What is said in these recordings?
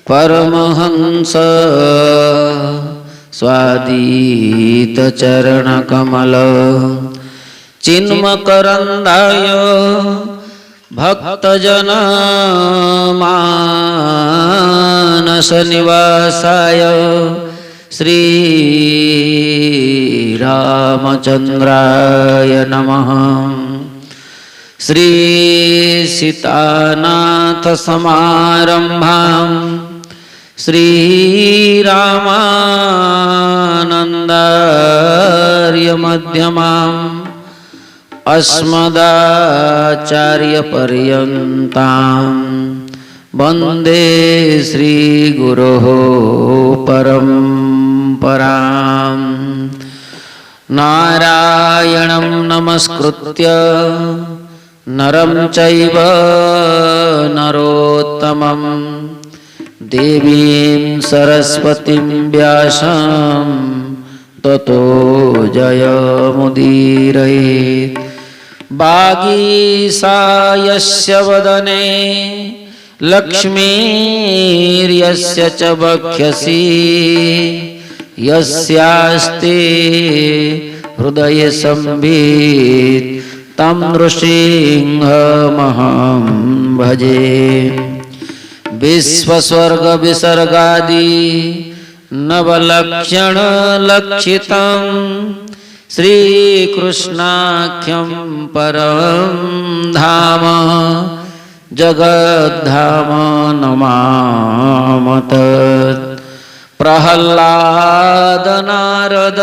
परमहंस स्वादित चरण कमल चिन्मकरंदाय भक्तजन मानस निवासाय श्री रामचंद्राय नमः। श्री सीतानाथ समारंभां श्री रामानंदार्य मध्यमाम् अस्मदाचार्य पर्यन्तां वन्दे श्री गुरोः परम्परां। नारायणं नमस्कृत्य नरं चैव नरोत्तमं देवीं सरस्वतीं व्यासं ततो जयमुदीरयेत्। वागीशायस्य वदने लक्ष्मीर्यस्य च वक्षसि यस्यास्ते हृदये संवित् तं नृसिंहमहं भजे। विश्वस्वर्ग विसर्गादि नवलक्षण लक्षितं श्रीकृष्णाख्यं परं धाम जगद्धाम नमामः तत्। प्रह्लाद नारद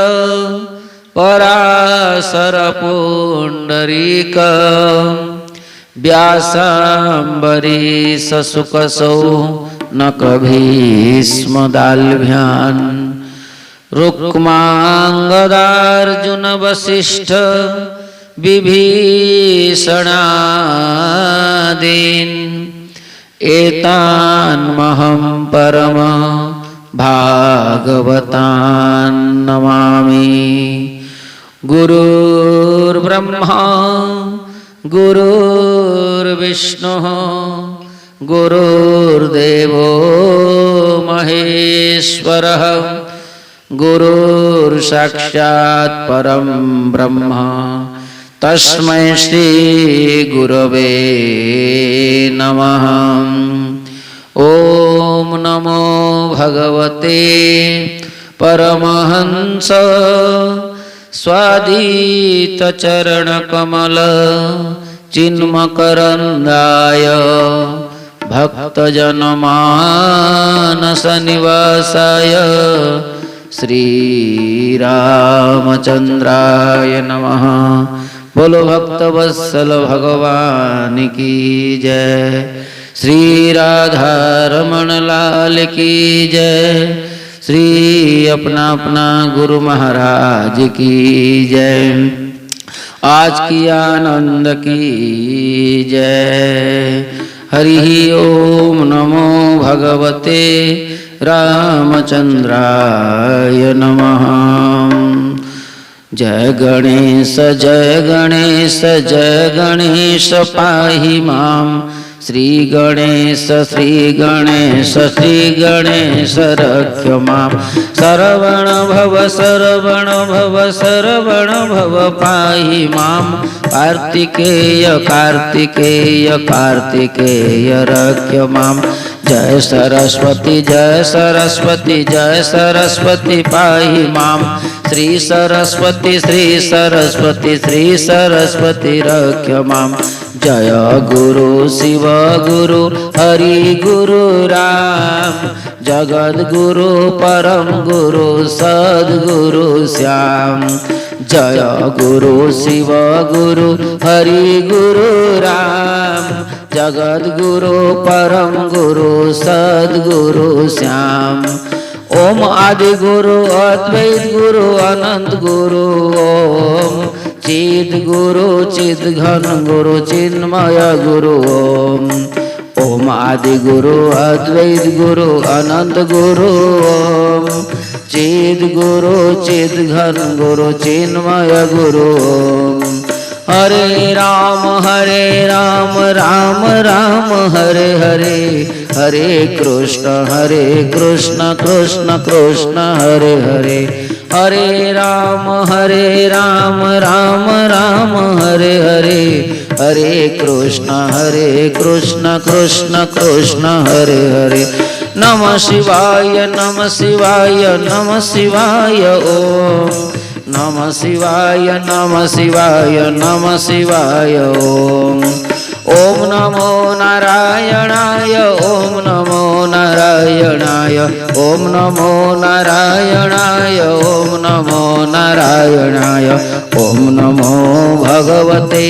पराशर पुंडरीक व्यासाम्बरीश शुकशौनक भीष्मदाल्भ्यान् रुक्माङ्गदार्जुन वसिष्ठ विभीषणादीन् एतान्महं परम भागवतान् नमामि। गुरुर्ब्रह्मा गुरुर्विष्णुः गुरुर्देवो महेश्वरः गुरुर्साक्षात् परं ब्रह्म तस्मै श्री गुरवे नमः। ओम नमो भगवते परमहंस स्वादित चरण कमल चिन्मकरंदाय भक्तजन मानस निवासाय श्री रामचंद्राय नमः। बोलो भक्तवत्सल भगवान की जय। श्री राधा रमण लाल की जय। श्री अपना अपना गुरु महाराज की जय। आज की आनंद की जय। हरि ओम नमो भगवते रामचंद्राय नमः। जय गणेश जय गणेश पाहि मां। श्री गणेश रक्ष मां। शरवण भव पाहि मां। कार्तिकेय रक्ष मां। जय सरस्वती पाहि मां। श्री सरस्वती रक्ष मां। जय गुरु शिव गुरु हरि गुरु राम। जगद्गुरु परम गुरु सद्गुरु श्याम। जय गुरु शिव गुरु हरि गुरु राम। जगद्गुरु परम गुरु सद्गुरु श्याम। ओम आदि गुरु अद्वैत गुरु अनंत गुरु। ओम चिद गुरु चिद घन गुरु चिन्मय गुरु। ओम ओम आदि गुरु अद्वैत गुरु अनंत गुरु। ओम चिद गुरु चिद घन गुरु चिन्मय गुरु। ओम हरे राम राम राम हरे हरे। हरे कृष्ण कृष्ण कृष्ण हरे हरे, हरे राम राम राम हरे हरे, हरे कृष्ण कृष्ण कृष्ण हरे हरे। नमः शिवाय नमः शिवाय नमः शिवाय ओम, नमः शिवाय नमः शिवाय नमः शिवाय ओम। ओम नमो नारायणाय ओम नमो नारायणाय ओम नमो नारायणाय ओम नमो नारायणाय ओम नमो भगवते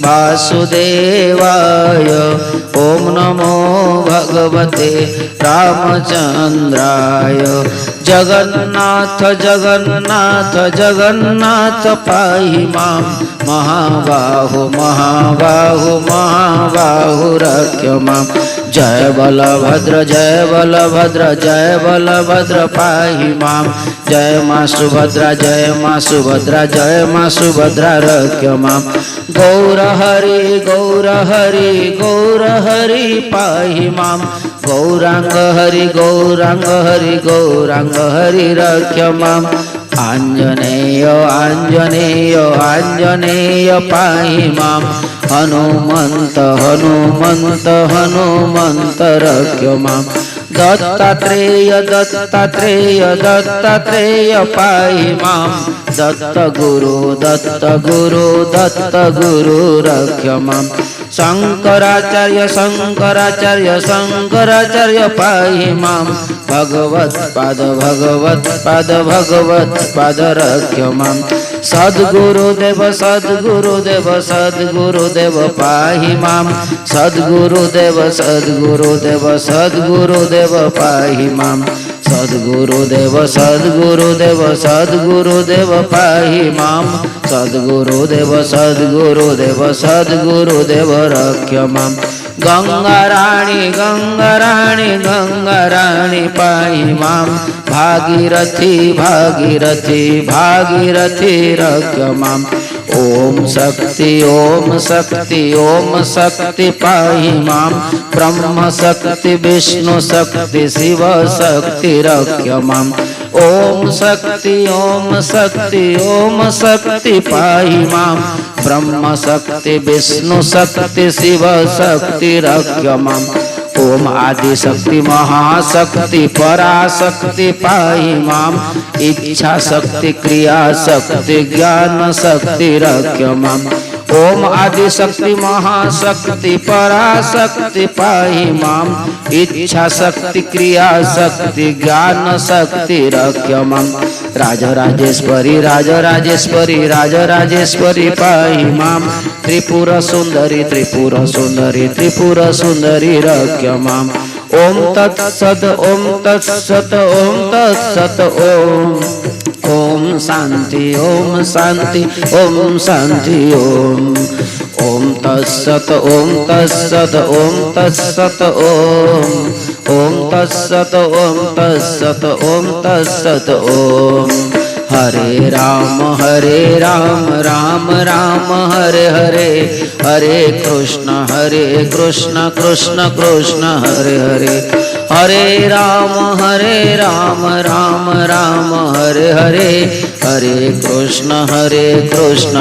वासुदेवाय ओम नमो भगवते रामचंद्राय। जगन्नाथ जगन्नाथ जगन्नाथ पाहि मां, महाबाहो महाबाहो महाबाहो रक्ष मां। जय बलभद्र जय बलभद्र पाहि मां। जय मां सुभद्रा जय मां सुभद्रा रक्ष मां। गौर हरि गौर हरि पाहि मां। गौरांग हरि गौरांग हरि रक्ष मां। आंजनेय आंजनेय आंजनेय पाहि मां। हनुमंत हनुमंत हनुमंत रक्ष मां। दत्तात्रेय दत्तात्रेय दत्तात्रेय पाहि मां। दत्त गुरु रक्ष मां। शंकराचार्य शंकराचार्य शंकराचार्य पाहि मां। भगवत्पाद रक्ष मां। सद्गुरुदेव सद्गुरुदेव सद्गुरुदेव पाहि मां। सद्गुरुदेव सद्गुरुदेव सद्गुरुदेव पाहि मां। सद्गुरुदेव सद्गुरुदेव सद्गुरुदेव पाहि मां। सद्गुरुदेव सद्गुरुदेव सद्गुरुदेव रक्ष मां। गंगा रानी पाहि मां। भागीरथी भागीरथी भागीरथी रक्ष मां। ओम शक्ति पाहि मां। ब्रह्म शक्ति विष्णु शक्ति शिव शक्ति रक्ष मां। ओम शक्ति पाहि मां। ब्रह्म शक्ति विष्णु शक्ति शिव शक्ति रक्ष मां। ओम आदि शक्ति महाशक्ति पराशक्ति पाहि मां। इच्छा शक्ति क्रिया शक्ति ज्ञान शक्ति रक्ष मां। ओम आदि शक्ति महाशक्ति पराशक्ति पाहि मां। इच्छा शक्ति क्रिया शक्ति ज्ञान शक्ति रक्ष मां। राजराजेश्वरी पाहि मां। त्रिपुर सुंदरी रक्ष मां। ओम तत्सत ओम शांति ओम शांति ओम शांति ओम। ओम तत्सत ओम तत्सत ओम तत्सत ओम तत्सत ओम तत्सत ओम तत्सत ओम। हरे राम राम राम हरे हरे, हरे कृष्ण कृष्ण कृष्ण हरे हरे। हरे राम राम राम हरे हरे, हरे कृष्ण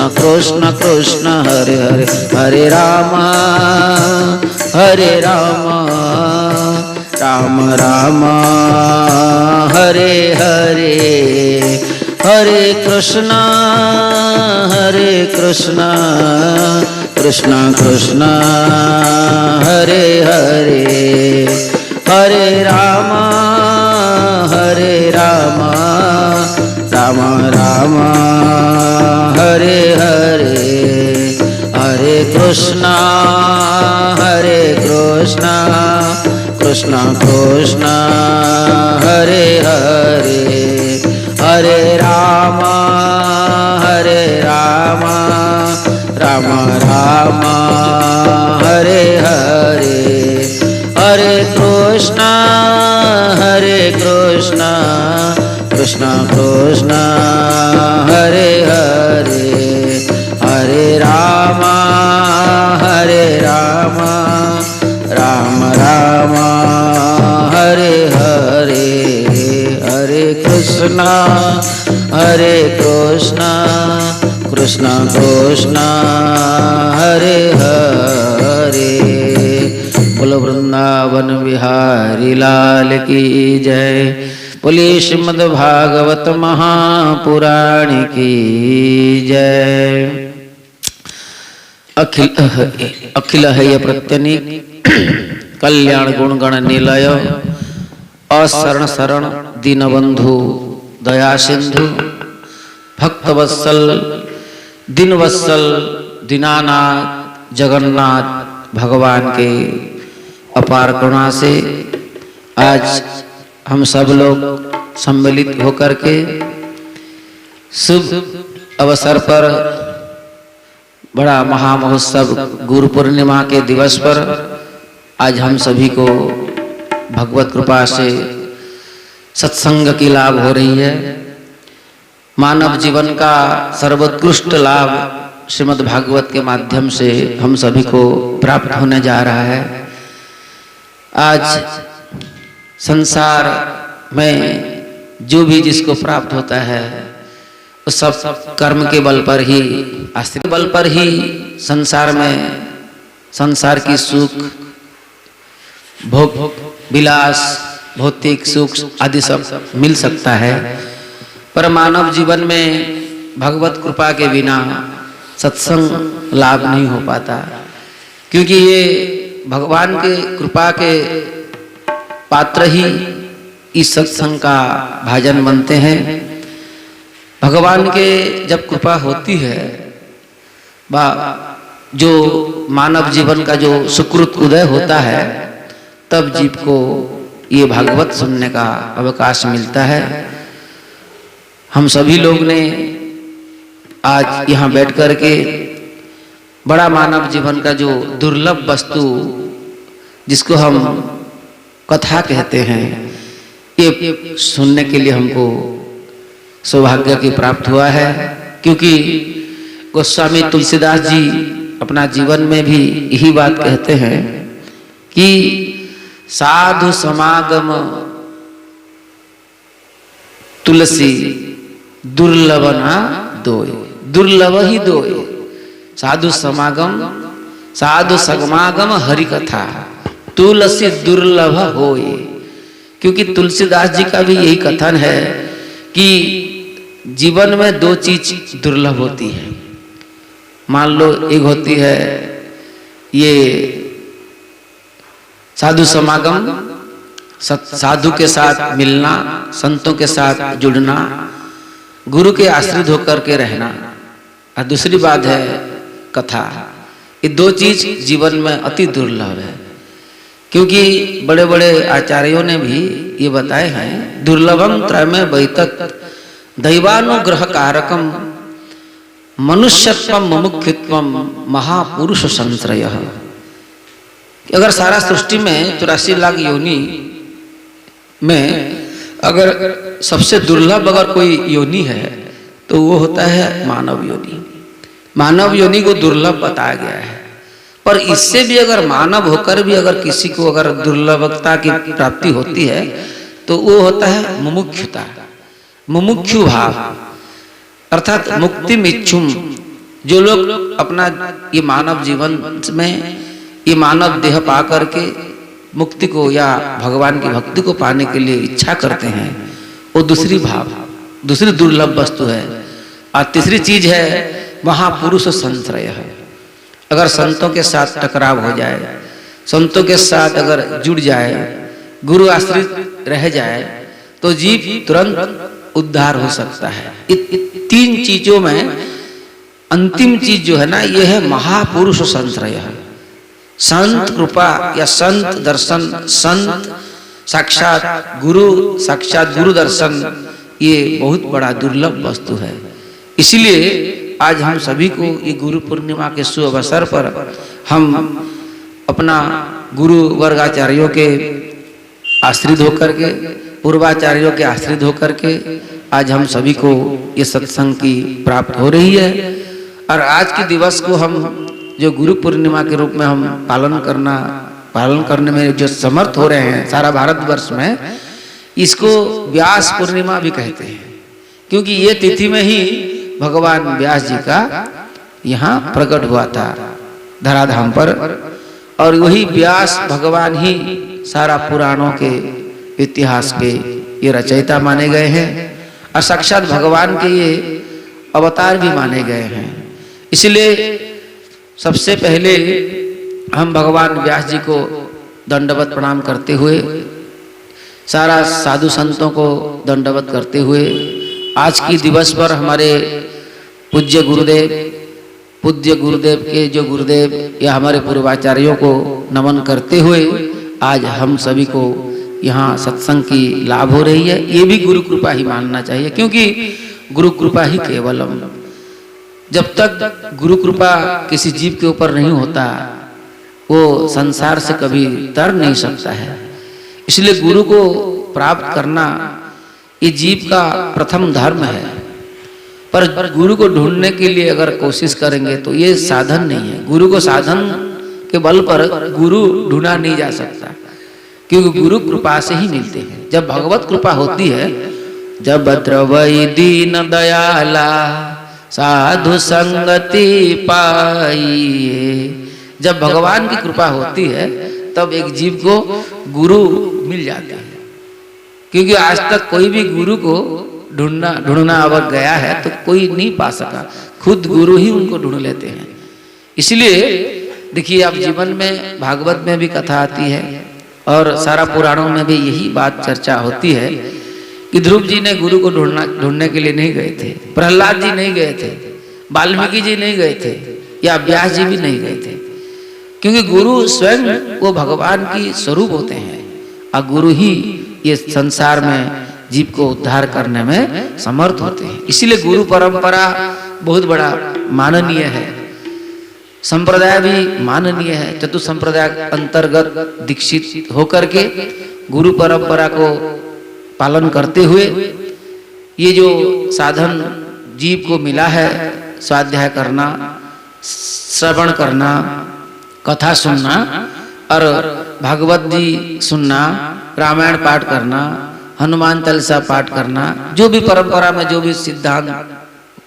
कृष्ण कृष्ण हरे हरे। हरे राम राम राम हरे हरे, हरे कृष्ण कृष्ण कृष्ण हरे हरे। हरे राम राम राम हरे हरे। हरे कृष्ण कृष्ण कृष्ण हरे हरे। हरे राम राम राम हरे हरे। हरे कृष्ण कृष्ण कृष्ण हरे हरे। हरे राम राम राम कृष्ण हरे कृष्ण कृष्ण कृष्ण हरे हरे। बोलो वृंदावन बिहारी लाल की जय। बोलिए श्रीमद् भागवत महापुराण की जय। अखिल है प्रत्यनीक कल्याण गुणगण निलय अशरण शरण दीनबंधु दया सिंधु भक्तवत्सल दीनवत्सल दीनानाथ जगन्नाथ भगवान के अपार करुणा से आज हम सब लोग सम्मिलित होकर के शुभ अवसर पर बड़ा महामहोत्सव गुरु पूर्णिमा के दिवस पर आज हम सभी को भगवत कृपा से सत्संग की लाभ हो रही है। मानव जीवन का सर्वोत्कृष्ट लाभ श्रीमद् भागवत के माध्यम से हम सभी को प्राप्त होने जा रहा है। आज संसार में जो भी जिसको प्राप्त होता है उस सब कर्म के बल पर ही आश्रित बल पर ही संसार में संसार की सुख भोग विलास भौतिक सुख आदि सब मिल सकता है, पर मानव जीवन में भगवत कृपा के बिना सत्संग लाभ नहीं हो पाता, क्योंकि ये भगवान के कृपा के पात्र ही इस सत्संग का भाजन बनते हैं। भगवान के जब कृपा होती है जो मानव जीवन का जो सुकृत उदय होता है तब जीव को ये भागवत सुनने का अवकाश मिलता है। हम सभी लोग ने आज यहाँ बैठ कर के बड़ा मानव जीवन का जो दुर्लभ वस्तु जिसको हम कथा कहते हैं ये सुनने के लिए हमको सौभाग्य की प्राप्त हुआ है, क्योंकि गोस्वामी तुलसीदास जी अपना जीवन में भी यही बात कहते हैं कि साधु समागम तुलसी दुर्लभ ना दोय, दुर्लभ ही दोय। साधु समागम साधु समागम हरि कथा तुलसी दुर्लभ होय। क्योंकि तुलसीदास जी का भी यही कथन है कि जीवन में दो चीज दुर्लभ होती है। मान लो एक होती है ये साधु समागम, साधु के साथ मिलना, संतों के साथ जुड़ना, गुरु के आश्रित होकर के रहना, और दूसरी बात है कथा। ये दो चीज जीवन में अति दुर्लभ है, क्योंकि बड़े बड़े आचार्यों ने भी ये बताए हैं दुर्लभम त्रयमे वैतत दैवानुग्रह कारकम मनुष्यत्वम मुमुक्षुत्वम महापुरुष संश्रय। अगर सारा सृष्टि में 84 लाख योनि में अगर सबसे दुर्लभ अगर कोई योनि है तो वो होता है मानव योनि। मानव योनि को दुर्लभ बताया गया है, पर इससे भी अगर मानव होकर भी अगर किसी को अगर दुर्लभता की प्राप्ति होती है तो वो होता है मुमुक्षुता, मुमुक्षु भाव, अर्थात मुक्ति मिच्छुम। जो लोग अपना ये मानव जीवन में ये मानव देह पा करके मुक्ति को या भगवान की भक्ति को पाने के लिए इच्छा करते हैं, वो दूसरी भाव, दूसरी दुर्लभ वस्तु है। और तीसरी चीज है महापुरुष संश्रय है। अगर संतों के साथ टकराव हो जाए, संतों के साथ अगर जुड़ जाए, गुरु आश्रित रह जाए तो जीव तुरंत उद्धार हो सकता है। तीन चीजों में अंतिम चीज जो है ना, ये है महापुरुष संश्रय। संत कृपा या संत दर्शन, संत साक्षात गुरु दर्शन, ये बहुत बड़ा दुर्लभ वस्तु है। इसलिए आज हम सभी को ये गुरु पूर्णिमा के शुभ अवसर पर हम अपना गुरु वर्गाचार्यों के आश्रित होकर के, पूर्वाचार्यों के आश्रित होकर के आज हम सभी को ये सत्संग की प्राप्त हो रही है। और आज के दिवस को हम जो गुरु पूर्णिमा के रूप में हम पालन करने में जो समर्थ हो रहे हैं सारा भारतवर्ष में, इसको व्यास पूर्णिमा भी कहते हैं, क्योंकि ये तिथि में ही भगवान व्यास जी का यहाँ प्रकट हुआ था धराधाम पर। और वही व्यास भगवान ही सारा पुराणों के इतिहास के ये रचयिता माने गए हैं और साक्षात भगवान के ये अवतार भी माने गए हैं। इसलिए सबसे पहले हम भगवान व्यास जी को दंडवत प्रणाम करते हुए, सारा साधु संतों को दंडवत करते हुए, आज की दिवस पर हमारे पूज्य गुरुदेव के जो गुरुदेव या हमारे पूर्वाचार्यों को नमन करते हुए आज हम सभी को यहाँ सत्संग की लाभ हो रही है। ये भी गुरु कृपा ही मानना चाहिए, क्योंकि गुरु कृपा ही केवलम। जब तक गुरु कृपा किसी जीव के ऊपर नहीं होता वो संसार से कभी तर नहीं सकता है। इसलिए गुरु को प्राप्त करना ये जीव का प्रथम धर्म है। पर गुरु को ढूंढने के लिए अगर कोशिश करेंगे तो ये साधन नहीं है। गुरु को साधन के बल पर गुरु ढूंढा नहीं जा सकता, क्योंकि गुरु कृपा से ही मिलते हैं। जब भगवत कृपा होती है, जब द्रवई दीन दयाला साधु संगति पाइए, जब भगवान की कृपा होती है तब एक जीव को गुरु मिल जाता है। क्योंकि आज तक कोई भी गुरु को ढूंढना अगर गया है तो कोई नहीं पा सका, खुद गुरु ही उनको ढूंढ लेते हैं। इसलिए देखिए, आप जीवन में भागवत में भी कथा आती है और सारा पुराणों में भी यही बात चर्चा होती है कि ध्रुव जी ने गुरु को ढूंढने के लिए नहीं गए थे, प्रहलाद जी नहीं गए थे, वाल्मीकि जी नहीं गए थे, या व्यास जी भी नहीं गए थे, क्योंकि गुरु स्वयं वो भगवान की स्वरूप होते हैं और गुरु ही ये संसार में जीव को उद्धार करने में समर्थ होते हैं। इसीलिए गुरु परंपरा बहुत बड़ा माननीय है, संप्रदाय भी माननीय है। चतुर्थ संप्रदाय अंतर्गत दीक्षित होकर के गुरु परंपरा को पालन करते हुए ये जो साधन जीव को मिला है, स्वाध्याय करना, श्रवण करना, कथा सुनना और भागवत जी सुनना, रामायण पाठ करना, हनुमान चालीसा पाठ करना, जो भी परंपरा में जो भी सिद्धांत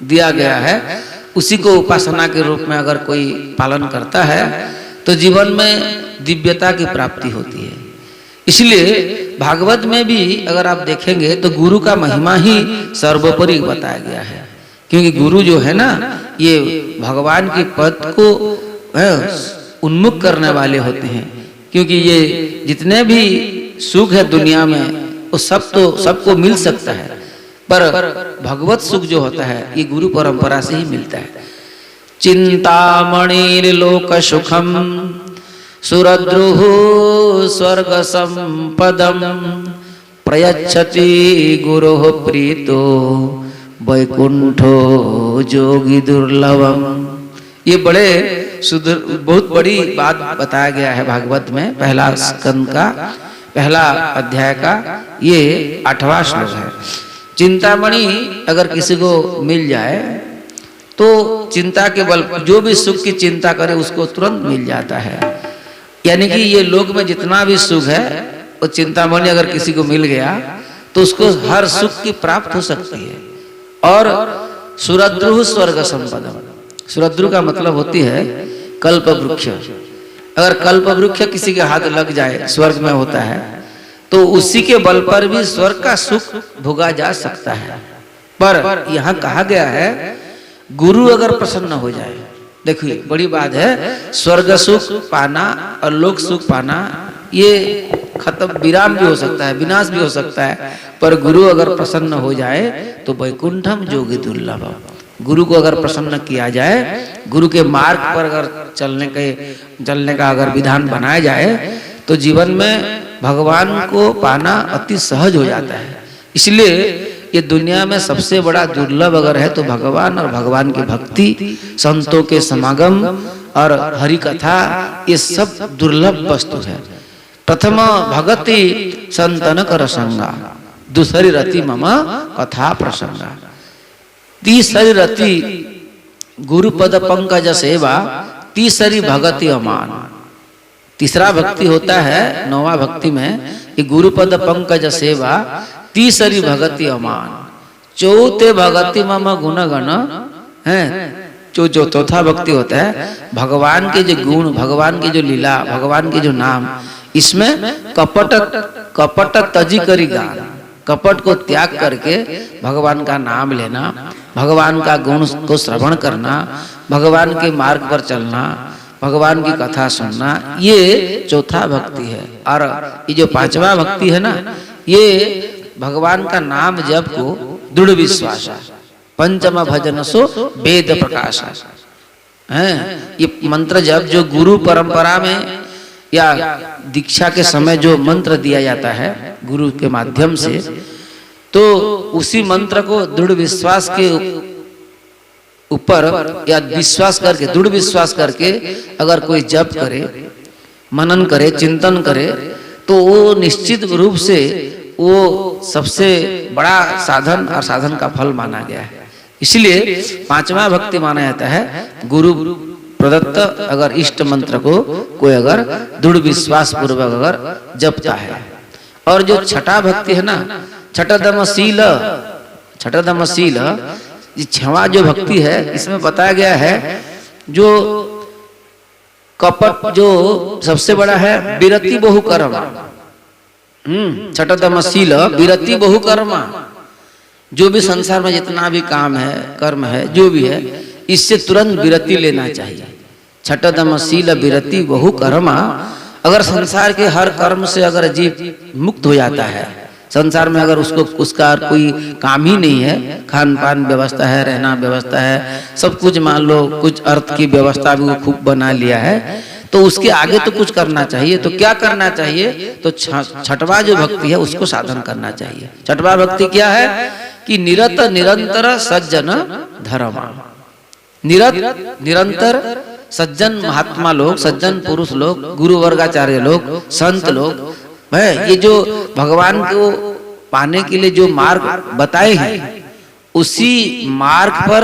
दिया गया है उसी को उपासना के रूप में अगर कोई पालन करता है तो जीवन में दिव्यता की प्राप्ति होती है। इसलिए भागवत में भी अगर आप देखेंगे तो गुरु का महिमा ही सर्वोपरि बताया गया है, क्योंकि गुरु जो है ना ये भगवान के पद को उन्मुख करने वाले होते हैं। क्योंकि ये जितने भी सुख है दुनिया में वो सब तो सबको मिल सकता है, पर भगवत सुख जो होता है ये गुरु परंपरा से ही मिलता है। चिंतामणिर लोक सुखम सुरद्रुः स्वर्ग संपदम प्रयच्छति गुरोः प्रीतो वैकुंठो जोगी दुर्लभम। ये बड़े बहुत बड़ी बात बताया गया है भागवत में। पहला स्कंद का पहला अध्याय का ये 8वां श्लोक है। चिंतामणि अगर किसी को मिल जाए तो चिंता के बल जो भी सुख की चिंता करे उसको तुरंत मिल जाता है। यानी कि ये लोक में जितना भी सुख है वो चिंतामणि अगर किसी को मिल गया तो उसको हर सुख की प्राप्त हो सकती है। और सुरद्रुः स्वर्ग संपदम, सुरद्रु का मतलब होती है कल्प वृक्ष। अगर कल्प वृक्ष किसी के हाथ लग जाए, स्वर्ग में होता है, तो उसी के बल पर भी स्वर्ग का सुख भोगा जा सकता है। पर यहाँ कहा गया है गुरु अगर प्रसन्न हो जाए, देखिए बड़ी बात है, स्वर्ग सुख पाना और लोक सुख पाना ये खत्म विराम भी हो सकता है, विनाश भी हो सकता है, पर गुरु अगर प्रसन्न हो जाए तो वैकुंठम जोगी दुर्लभम। गुरु को अगर प्रसन्न किया जाए, गुरु के मार्ग पर अगर चलने का अगर विधान बनाया जाए तो जीवन में भगवान को पाना अति सहज हो जाता है। इसलिए ये दुनिया में सबसे बड़ा दुर्लभ अगर है तो भगवान और भगवान की भक्ति, संतों के समागम और हरि कथा, ये सब दुर्लभ वस्तु है। प्रथम भगति संतन कर संगा, दूसरी रति मम कथा प्रसंगा, तीसरी रति गुरुपद पंकज सेवा, तीसरी भगति अमान। तीसरा भक्ति होता है नौवा भक्ति में कि गुरुपद पंकज सेवा, तीसरी भगति अमान, चौथे भगति मम गुण गण है। जो चौथा भक्ति होता है भगवान के जो गुण, भगवान की जो लीला, भगवान के जो नाम, इसमें कपट तजी करी गान, कपट को त्याग करके भगवान का नाम लेना, भगवान का गुण को श्रवण करना, भगवान के मार्ग पर चलना, भगवान की कथा सुनना, ये चौथा भक्ति है। और ये जो पांचवा भक्ति है ना, ये भगवान का नाम जप को दृढ़ विश्वास, पंचम भजन सो वेद प्रकाश है। ये मंत्र जप जो गुरु परंपरा में या दीक्षा के समय जो मंत्र दिया जाता है गुरु के माध्यम से, तो उसी मंत्र को दृढ़ विश्वास के ऊपर या विश्वास करके, दृढ़ विश्वास करके अगर कोई जप करे, मनन करे, चिंतन करे, तो वो निश्चित रूप से वो सबसे बड़ा साधन और साधन का फल माना गया है। इसलिए पांचवा भक्ति माना जाता है गुरु प्रदत्त अगर इष्ट मंत्र को कोई अगर दृढ़ विश्वास पूर्वक अगर जपता है। और जो छठा भक्ति है ना, छठदमशील, छवा जो भक्ति है, इसमें बताया गया है जो कपट जो सबसे बड़ा है विरति बहुकर्मा, छठदमशील विरति बहुकर्मा, जो भी संसार में जितना भी काम है, कर्म है, जो भी है, इससे तुरंत विरति लेना चाहिए। छठदमशील विरति बहुकर्मा, अगर संसार के हर कर्म से अगर जीव मुक्त हो जाता है, संसार में अगर उसको उसका कोई काम ही नहीं है, खान पान व्यवस्था है, रहना व्यवस्था है, सब कुछ मान लो कुछ अर्थ की व्यवस्था भी वो खूब बना लिया है, तो उसके आगे तो कुछ करना चाहिए। तो क्या करना चाहिए? तो छठवा जो भक्ति है उसको साधन करना चाहिए। छठवा भक्ति क्या है कि निरत निरंतर सज्जन धर्म, निरंतर सज्जन महात्मा लोग, सज्जन पुरुष लोग, गुरु वर्गाचार्य लोग, संत लोग है, ये जो भगवान को पाने के लिए जो मार्ग बताए हैं, उसी मार्ग पर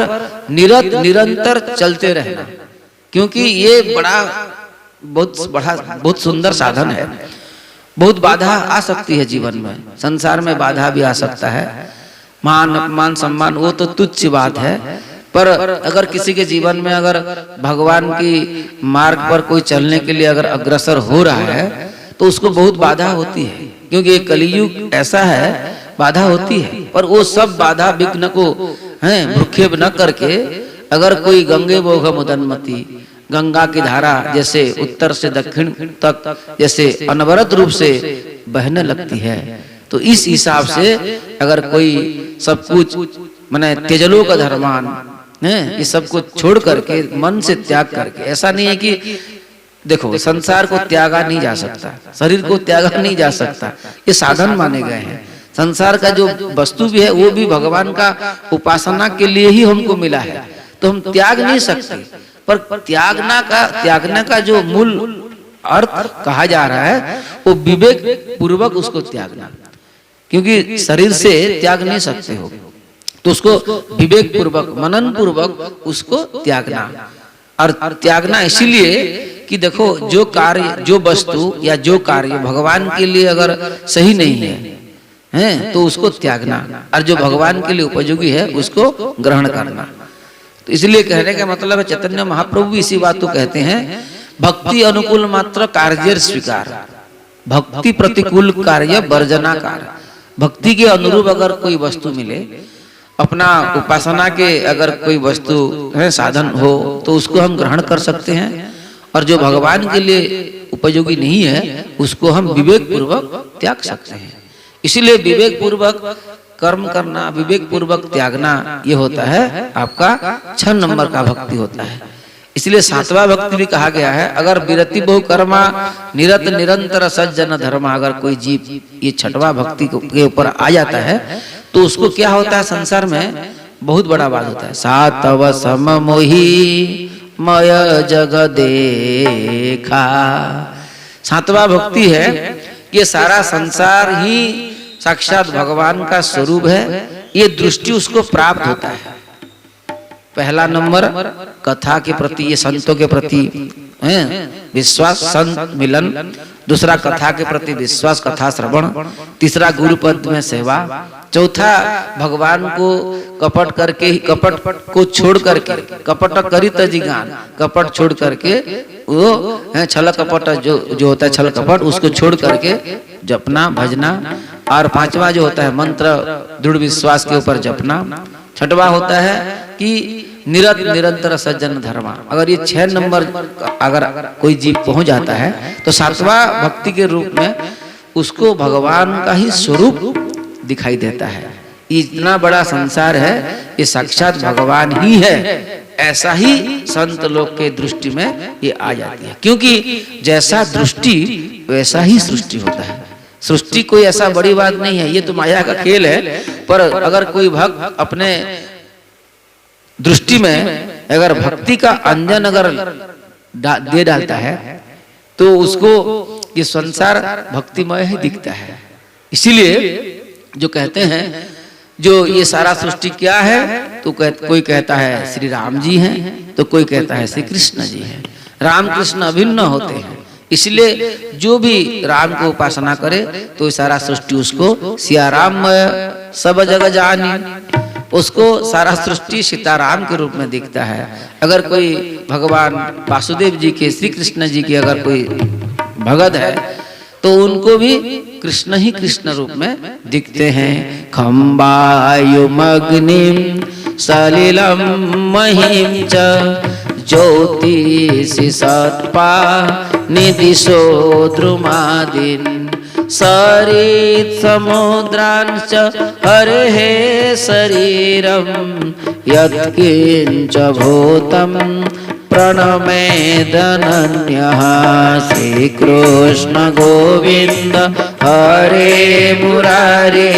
निरंतर चलते रहना, क्योंकि ये बहुत सुंदर साधन है। बहुत बाधा आ सकती है जीवन में, संसार में बाधा भी आ सकता है, मान अपमान सम्मान वो तो तुच्छ बात है, पर अगर किसी के जीवन में अगर भगवान की मार्ग पर कोई चलने के लिए अगर अग्रसर हो रहा है तो उसको बहुत बाधा होती है, क्योंकि ये कलियुग ऐसा है, बाधा होती है। पर वो सब बाधा विघ्न को हैं भ्रूक्षेप न करके अगर कोई गंगे बोघ मुदन्मती, गंगा की धारा जैसे उत्तर से दक्षिण तक जैसे अनवरत रूप से बहने लगती है, तो इस हिसाब से अगर कोई सब कुछ माने त्यजलो का धर्मान है, ये सब कुछ छोड़ करके मन से त्याग करके, ऐसा नहीं है कि देखो संसार को त्यागा नहीं जा सकता, शरीर को त्यागा नहीं जा सकता, ये साधन माने गए हैं। संसार का जो वस्तु भी है वो भी भगवान का उपासना के लिए ही हमको मिला है, तो हम त्याग नहीं सकते। पर त्यागना का जो मूल अर्थ कहा जा रहा है वो विवेक पूर्वक उसको त्यागना, क्योंकि शरीर से त्याग नहीं सकते हो, तो उसको विवेक पूर्वक मनन पूर्वक उसको त्यागना। और त्यागना इसीलिए कि देखो जो कार्य, जो वस्तु या जो कार्य भगवान के लिए अगर सही नहीं है तो उसको त्यागना, और जो भगवान के लिए उपयोगी है उसको ग्रहण करना। तो इसलिए कहने का मतलब है चैतन्य महाप्रभु भी इसी बात को कहते हैं, भक्ति अनुकूल मात्र कार्य स्वीकार, भक्ति प्रतिकूल कार्य वर्जनाकार। भक्ति के अनुरूप अगर कोई वस्तु मिले, अपना उपासना के अगर कोई वस्तु है साधन हो, तो उसको हम ग्रहण कर सकते हैं, और जो भगवान के लिए उपयोगी नहीं है उसको हम विवेक पूर्वक त्याग सकते हैं। इसीलिए विवेक पूर्वक कर्म करना, विवेक पूर्वक त्यागना, ये होता है आपका 6 नंबर का भक्ति होता है। इसलिए 7वां भक्ति भी कहा गया है, अगर विरति बहु कर्मा निरत निरंतर सज्जन धर्म, अगर कोई जीव ये 6वां भक्ति के ऊपर आ जाता है तो उसको क्या होता है, संसार में बहुत बड़ा बात होता है, सातव सम मोही मय जग देखा। 7वां भक्ति है, ये सारा संसार ही साक्षात भगवान का स्वरूप है, ये दृष्टि उसको प्राप्त होता है। पहला नंबर कथा के प्रति, ये संतों के प्रति विश्वास, संत मिलन, दूसरा कथा के प्रति विश्वास, कथा श्रवण, तीसरा गुरु पद में सेवा, चौथा भगवान को कपट करके, कपट को छोड़ करके, कपट करी तजी ज्ञान, कपट छोड़ करके वो छल कपट जो होता है छल कपट, उसको छोड़ करके जपना भजना, और पांचवा जो होता है मंत्र दृढ़ विश्वास के ऊपर जपना, छठवा होता है कि निरंतर सज्जन धर्मा। अगर ये 6 नंबर अगर कोई जीव पहुंच जाता है तो सातवां भक्ति के रूप में उसको भगवान का ही स्वरूप दिखाई देता है। इतना बड़ा संसार है, ये साक्षात भगवान ही है, ऐसा ही संत लोग के दृष्टि में ये आ जाती है। क्योंकि जैसा दृष्टि वैसा ही सृष्टि होता है। सृष्टि कोई ऐसा बड़ी बात नहीं है, ये तो माया का खेल है। पर अगर कोई भक्त अपने दृष्टि में अगर भक्ति का अंजन अगर दे डालता है तो उसको ये संसार भक्तिमय ही दिखता है। इसीलिए जो कहते हैं जो ये सारा सृष्टि क्या है, तो कोई कहता है श्री राम जी हैं, तो कोई कहता है श्री कृष्ण जी हैं। राम कृष्ण अभिन्न होते हैं, इसलिए जो भी राम को उपासना करे तो सारा सृष्टि उसको सियाराम सब जग जानी, उसको सारा सृष्टि सीताराम के रूप में दिखता है। अगर कोई भगवान वासुदेव जी के, श्री कृष्ण जी के अगर कोई भगत है तो उनको भी कृष्ण ही कृष्ण रूप में दिखते हैं। खम्बायुमग्निम सलिलम महिम च ज्योतिषि सत्पा निदिशो द्रुमादिन सरित समुद्रांच हरे शरीरम यत्किंच भूतम प्रणमेदनन्यः श्री कृष्ण गोविंद हरे मुरारे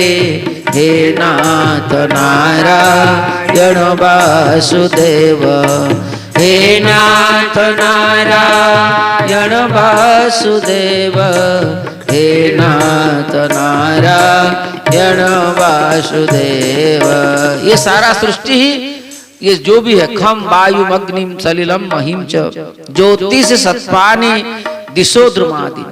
हे नाथ नारायण वासुदेव, हे नाथ नारायण वासुदेव, हे नाथ नारायण वासुदेव। ये सारा सृष्टि ही ये जो भी है, खम वायु अग्निम सलिलम महिम च ज्योतिष सत्पानि दिशो द्रुमादि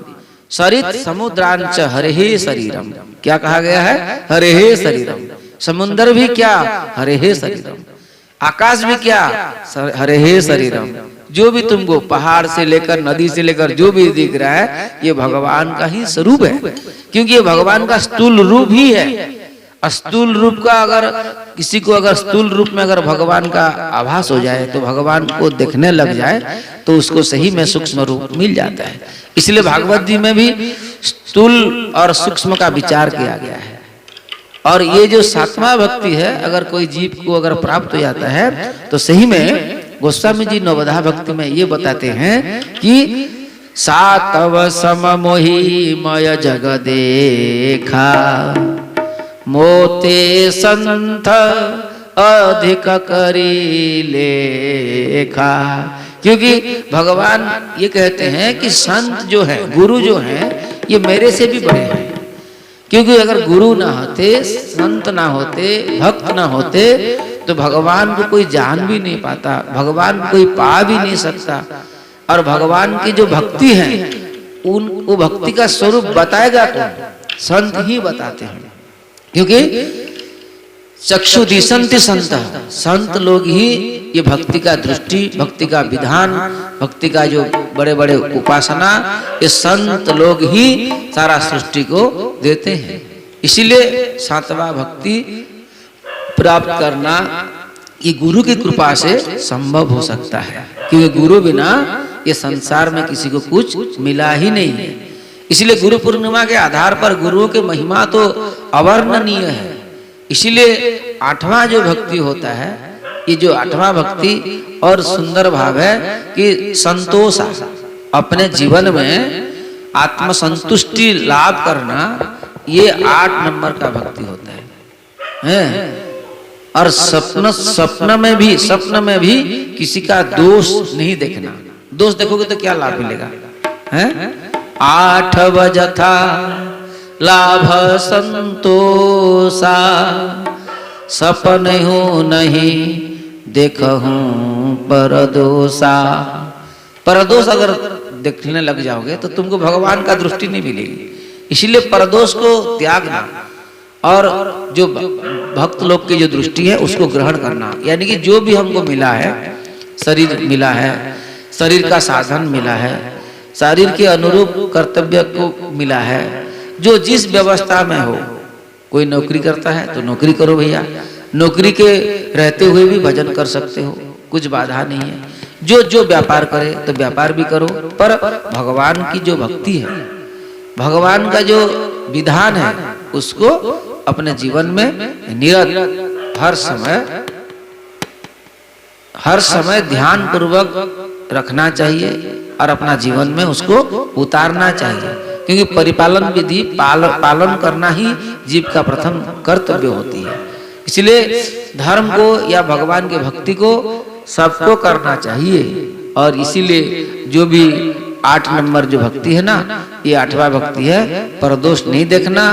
सरित समुद्रांच हरे शरीरम। क्या कहा गया है? हरे शरीरम। समुद्र भी क्या? हरे शरीरम। आकाश भी क्या? हरे शरीरम। जो भी तुमको पहाड़ से लेकर नदी से लेकर जो भी दिख रहा है ये भगवान का ही स्वरूप है, क्योंकि ये भगवान का स्थूल रूप ही है। स्थूल रूप का अगर किसी को अगर स्थूल रूप में अगर भगवान का आभास हो जाए तो भगवान को देखने लग जाए तो उसको सही में सूक्ष्म रूप मिल जाता है। इसलिए भागवत जी में भी स्थूल और सूक्ष्म का विचार किया गया है। और ये जो सातवां भक्ति है, अगर कोई जीव को अगर प्राप्त हो जाता है तो सही में गोस्वामी जी नवधा भक्ति में ये बताते हैं कि सातव सम मोहि मय जग देखा मोते संत अधिक करी लेखा। क्योंकि भगवान ये कहते हैं कि संत जो है, गुरु जो है, ये मेरे से भी बड़े हैं। क्योंकि अगर गुरु ना होते, संत ना होते, भक्त ना होते तो भगवान को कोई जान भी नहीं पाता, भगवान को कोई पा भी नहीं सकता। और भगवान की जो भक्ति है वो भक्ति का स्वरूप बताएगा तो संत ही बताते हैं। क्योंकि चक्षु दिशंति संत, संत लोग ही ये भक्ति का दृष्टि, भक्ति का विधान, भक्ति का जो बड़े बड़े उपासना, ये संत लोग ही सारा सृष्टि को देते हैं। इसीलिए सातवां भक्ति प्राप्त करना ये गुरु की कृपा से संभव हो सकता है, क्योंकि गुरु बिना ये संसार में किसी को कुछ मिला ही नहीं है। इसलिए गुरु पूर्णिमा के आधार पर गुरुओं की महिमा तो अवर्णनीय है। इसीलिए आठवां जो भक्ति होता है, ये जो आठवां भक्ति और सुंदर भाव है कि संतोष, अपने जीवन में आत्मसंतुष्टि लाभ करना, ये 8 नंबर का भक्ति होता है। और स्वप्न में भी किसी का दोष नहीं देखना। दोष देखोगे तो क्या लाभ मिलेगा? 8 बजथा लाभ संतोषा सपन हो नहीं देखहूं परदोषा। परदोष अगर देखने लग जाओगे तो तुमको भगवान का दृष्टि नहीं मिलेगी। इसलिए परदोष को त्यागना और जो भक्त लोग की जो दृष्टि है उसको ग्रहण करना। यानी कि जो भी हमको मिला है, शरीर मिला है, शरीर का साधन मिला है, शरीर के अनुरूप कर्तव्य को मिला है, जो जिस व्यवस्था में हो। कोई नौकरी करता है तो नौकरी करो भैया, नौकरी के रहते हुए भी भजन कर सकते हो, कुछ बाधा नहीं है। जो जो व्यापार करे तो व्यापार भी करो, पर भगवान की जो भक्ति है, भगवान का जो विधान है, उसको अपने जीवन में निरंतर हर समय ध्यान पूर्वक रखना चाहिए और अपना जीवन में उसको उतारना चाहिए। क्योंकि परिपालन विधि पालन करना ही जीव का प्रथम कर्तव्य होती है। इसलिए धर्म को या भगवान की भक्ति को सबको करना चाहिए। और इसीलिए जो भी 8 नंबर जो भक्ति है ना, ये 8वां भक्ति है, परदोष नहीं देखना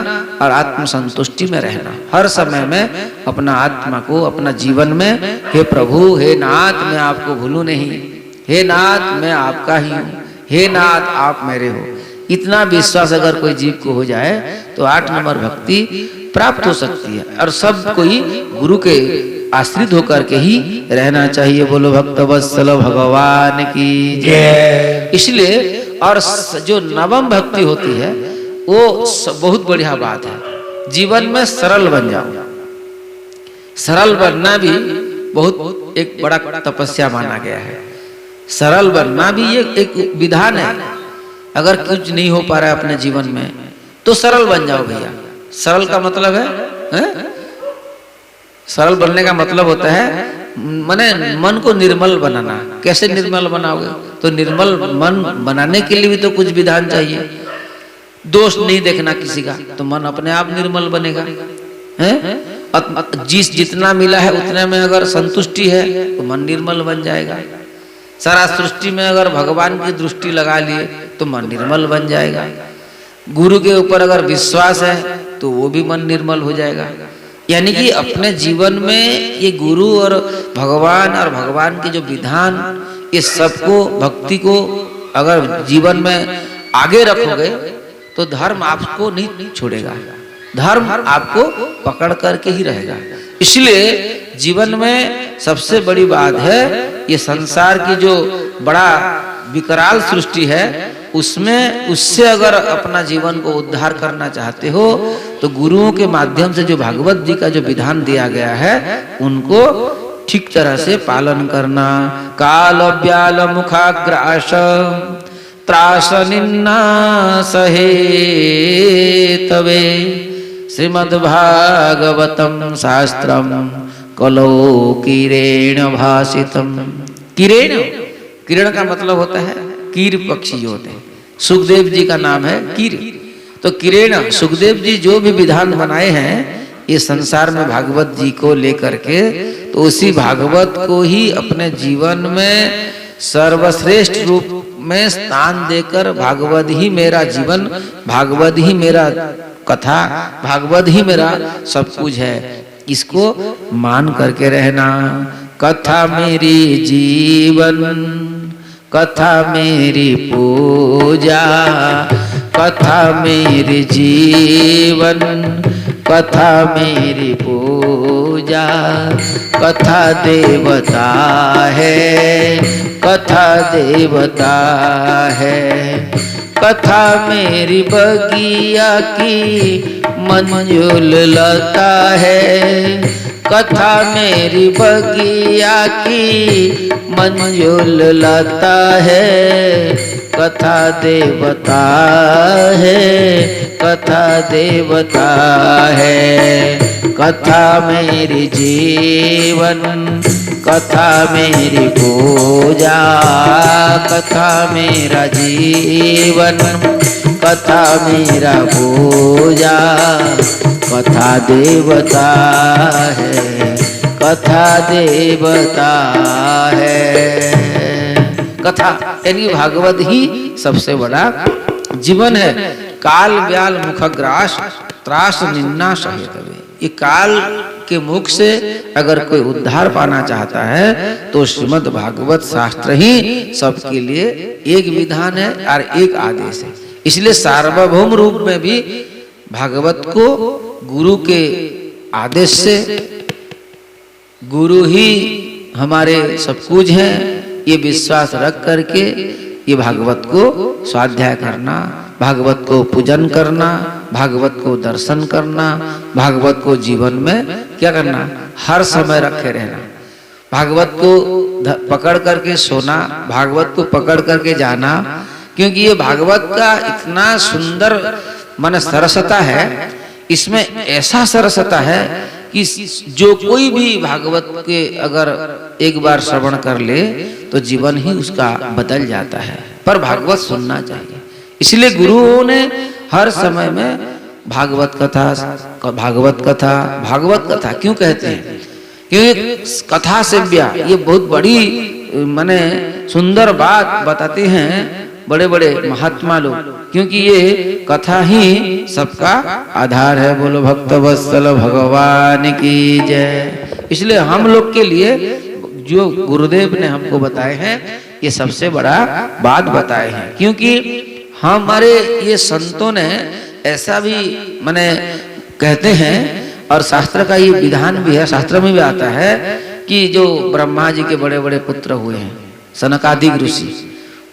और आत्म संतुष्टि में रहना। हर समय में अपना आत्मा को अपना जीवन में, हे प्रभु, हे नाथ, मैं आपको भूलूं नहीं, हे नाथ मैं आपका ही हूँ, हे नाथ आप मेरे हो। इतना विश्वास अगर कोई जीव को हो जाए तो 8 नंबर भक्ति प्राप्त हो सकती है। और सब कोई गुरु के आश्रित होकर के ही रहना चाहिए। बोलो भक्त वत्सल भगवान की जय। इसलिए और जो नवम भक्ति होती है वो बहुत बढ़िया बात है। जीवन में सरल बन जाओ। सरल बनना भी बहुत एक बड़ा तपस्या माना गया है। सरल बनना भी ये एक विधान है। अगर कुछ नहीं हो पा रहा है अपने जीवन में तो सरल बन जाओ भैया। सरल का मतलब है? सरल बनने का मतलब होता है माने मन को निर्मल बनाना। कैसे निर्मल बनाओगे? तो निर्मल मन बनाने के लिए भी तो कुछ विधान चाहिए। दोष नहीं देखना किसी का तो मन अपने आप निर्मल बनेगा। जितना मिला है उतने में अगर संतुष्टि है तो मन निर्मल बन जाएगा। सारा सृष्टि में अगर भगवान की दृष्टि लगा लिए तो मन निर्मल बन जाएगा। गुरु के ऊपर अगर विश्वास है तो वो भी मन निर्मल हो जाएगा। यानी कि अपने जीवन में ये गुरु और भगवान की जो विधान, ये सबको, भक्ति को अगर जीवन में आगे रखोगे तो धर्म आपको नहीं छोड़ेगा। धर्म आपको पकड़ करके ही रहेगा। इसलिए जीवन में सबसे बड़ी बात है, ये संसार की जो बड़ा विकराल सृष्टि है उससे अगर अपना जीवन को उद्धार करना चाहते हो तो गुरुओं के माध्यम से जो भागवत जी का जो विधान दिया गया है उनको ठीक तरह से पालन करना। काल व्याल मुखाग्रास त्रास निन्ना सहे तवे श्रीमद्भागवतम शास्त्रम कलो किरेण भाषितम। किरण का मतलब होता है कीर पक्षी जो होते हैं। सुखदेव जी का नाम है कीर। तो किरेण, सुखदेव जी जो भी विधान बनाए हैं ये संसार में भागवत जी को लेकर के, तो उसी भागवत को ही अपने जीवन में सर्वश्रेष्ठ रूप में स्थान देकर भागवत ही मेरा जीवन, भागवत ही मेरा कथा, भागवत ही मेरा सब कुछ है, इसको मान करके रहना। कथा मेरी जीवन, कथा मेरी पूजा, कथा मेरी जीवन, कथा मेरी पूजा। कथा देवता है, कथा देवता है। कथा मेरी बगिया की मंजुल लता है, कथा मेरी बगिया की मंजुल लता है। कथा देवता है, कथा देवता है। कथा मेरी जीवन, कथा मेरी पूजा, कथा मेरा जीवन, कथा मेरा पूजा। कथा देवता है, कथा देवता है। कथा यानी भागवत ही सबसे बड़ा जीवन है। काल व्याल मुखग्रास त्रास निन्ना सहे तवे। ये काल के मुख से अगर कोई उद्धार पाना चाहता है तो श्रीमद् भागवत शास्त्र ही सबके लिए एक विधान है और एक आदेश है। इसलिए सार्वभौम रूप में भी भागवत को गुरु के आदेश से, गुरु ही हमारे सब कुछ हैं, ये विश्वास रख करके ये भागवत को स्वाध्याय करना, भागवत को पूजन करना, भागवत को दर्शन करना, भागवत को जीवन में क्या करना, हर समय रखे रहना, भागवत को पकड़ करके सोना, भागवत को पकड़ करके जाना। क्योंकि ये भागवत का इतना सुंदर मन सरसता है, इसमें ऐसा सरसता है कि जो कोई भी भागवत के अगर एक बार श्रवण कर ले तो जीवन ही उसका बदल जाता है। पर भागवत सुनना चाहिए। इसलिए गुरुओं ने हर समय में भागवत कथा क्यों कहते हैं? क्योंकि कथा सेव्या, ये बहुत बड़ी माने सुंदर बात बताते हैं बड़े बड़े महात्मा लोग, क्योंकि ये कथा ही सबका आधार है। बोलो भक्त वत्सल भगवान की जय। इसलिए हम लोग के लिए जो गुरुदेव ने हमको बताए हैं ये सबसे बड़ा बात बताए हैं। क्योंकि हमारे ये संतों ने ऐसा भी माने कहते हैं, और शास्त्र का ये विधान भी है, शास्त्र में भी आता है कि जो ब्रह्मा जी के बड़े बड़े पुत्र हुए हैं, सनकादिक ऋषि,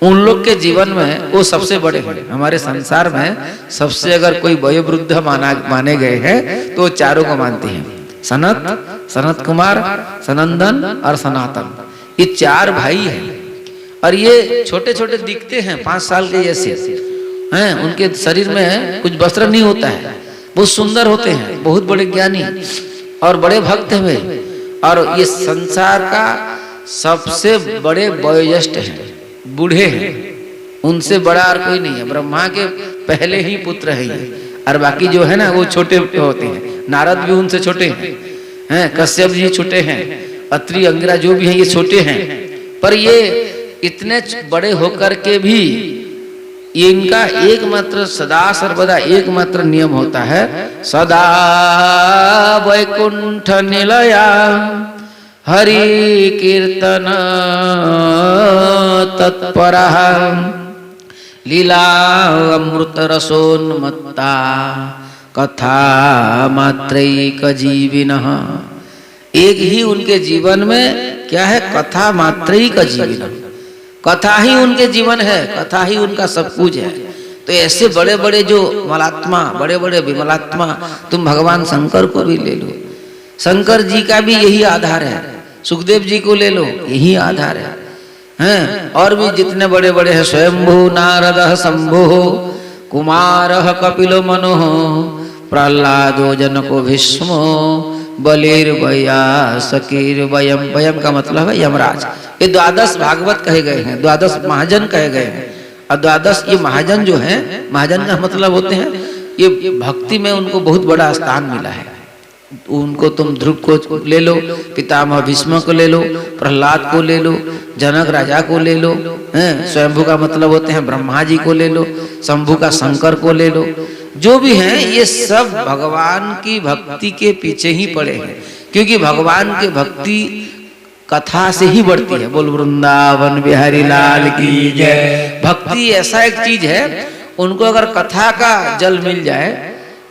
उन लोग के जीवन में वो सबसे बड़े हैं। हमारे संसार में सबसे अगर कोई वयोवृद्ध माने गए हैं तो चारों को मानते हैं, सनत कुमार, सनंदन और सनातन। ये चार भाई हैं और ये छोटे छोटे दिखते हैं, 5 साल के जैसे हैं। उनके शरीर में कुछ वस्त्र नहीं होता है, बहुत सुंदर होते हैं, बहुत बड़े ज्ञानी और बड़े भक्त हुए। और ये संसार का सबसे बड़े वयोज्येष्ठ हैं, बूढ़े हैं, उनसे बड़ा और कोई नहीं है। ब्रह्मा के पहले ही पुत्र है ये, और बाकी जो है ना वो छोटे होते हैं। नारद भी उनसे छोटे हैं, कश्यप जी छोटे हैं, अत्रि अंगिरा जो भी हैं ये छोटे हैं। पर ये इतने बड़े होकर के भी इनका एकमात्र सदा सर्वदा एकमात्र नियम होता है, सदा वैकुंठ निलया हरि कीर्तन तत्परः लीला अमृत रसोन्मत्ता कथा मात्रैक जीविनः। एक ही उनके जीवन में क्या है, कथा मात्रैक जीविनः। कथा ही उनके जीवन है, कथा ही उनका सब कुछ है। तो ऐसे बड़े बड़े जो मलात्मा, बड़े बड़े विमलात्मा, तुम भगवान शंकर को भी ले लो, शंकर जी का भी यही आधार है। सुखदेव जी को ले लो, यही आधार है, हैं? और भी जितने बड़े बड़े हैं, स्वयंभू नारद शंभु कुमार कपिलो मनो प्रहलादो जनको भीष्मो बलिर वयासकीर वयम। वयम का मतलब है यमराज। ये 12 भागवत कहे गए हैं, 12 महाजन कहे गए हैं। और 12 ये महाजन जो हैं, महाजन का मतलब होते हैं ये भक्ति में उनको बहुत बड़ा स्थान मिला है। उनको तुम ध्रुव को ले लो, पितामह भीष्म को ले लो, प्रहलाद को ले लो, जनक राजा को ले लो, हैं? स्वयंभू का मतलब होते हैं ब्रह्मा जी को ले लो, शंभू का शंकर को ले लो। जो भी हैं ये सब भगवान की भक्ति के पीछे ही पड़े हैं। क्योंकि भगवान की भक्ति कथा से ही बढ़ती है। बोल वृंदावन बिहारी लाल की जय। भक्ति ऐसा एक चीज है, उनको अगर कथा का जल मिल जाए,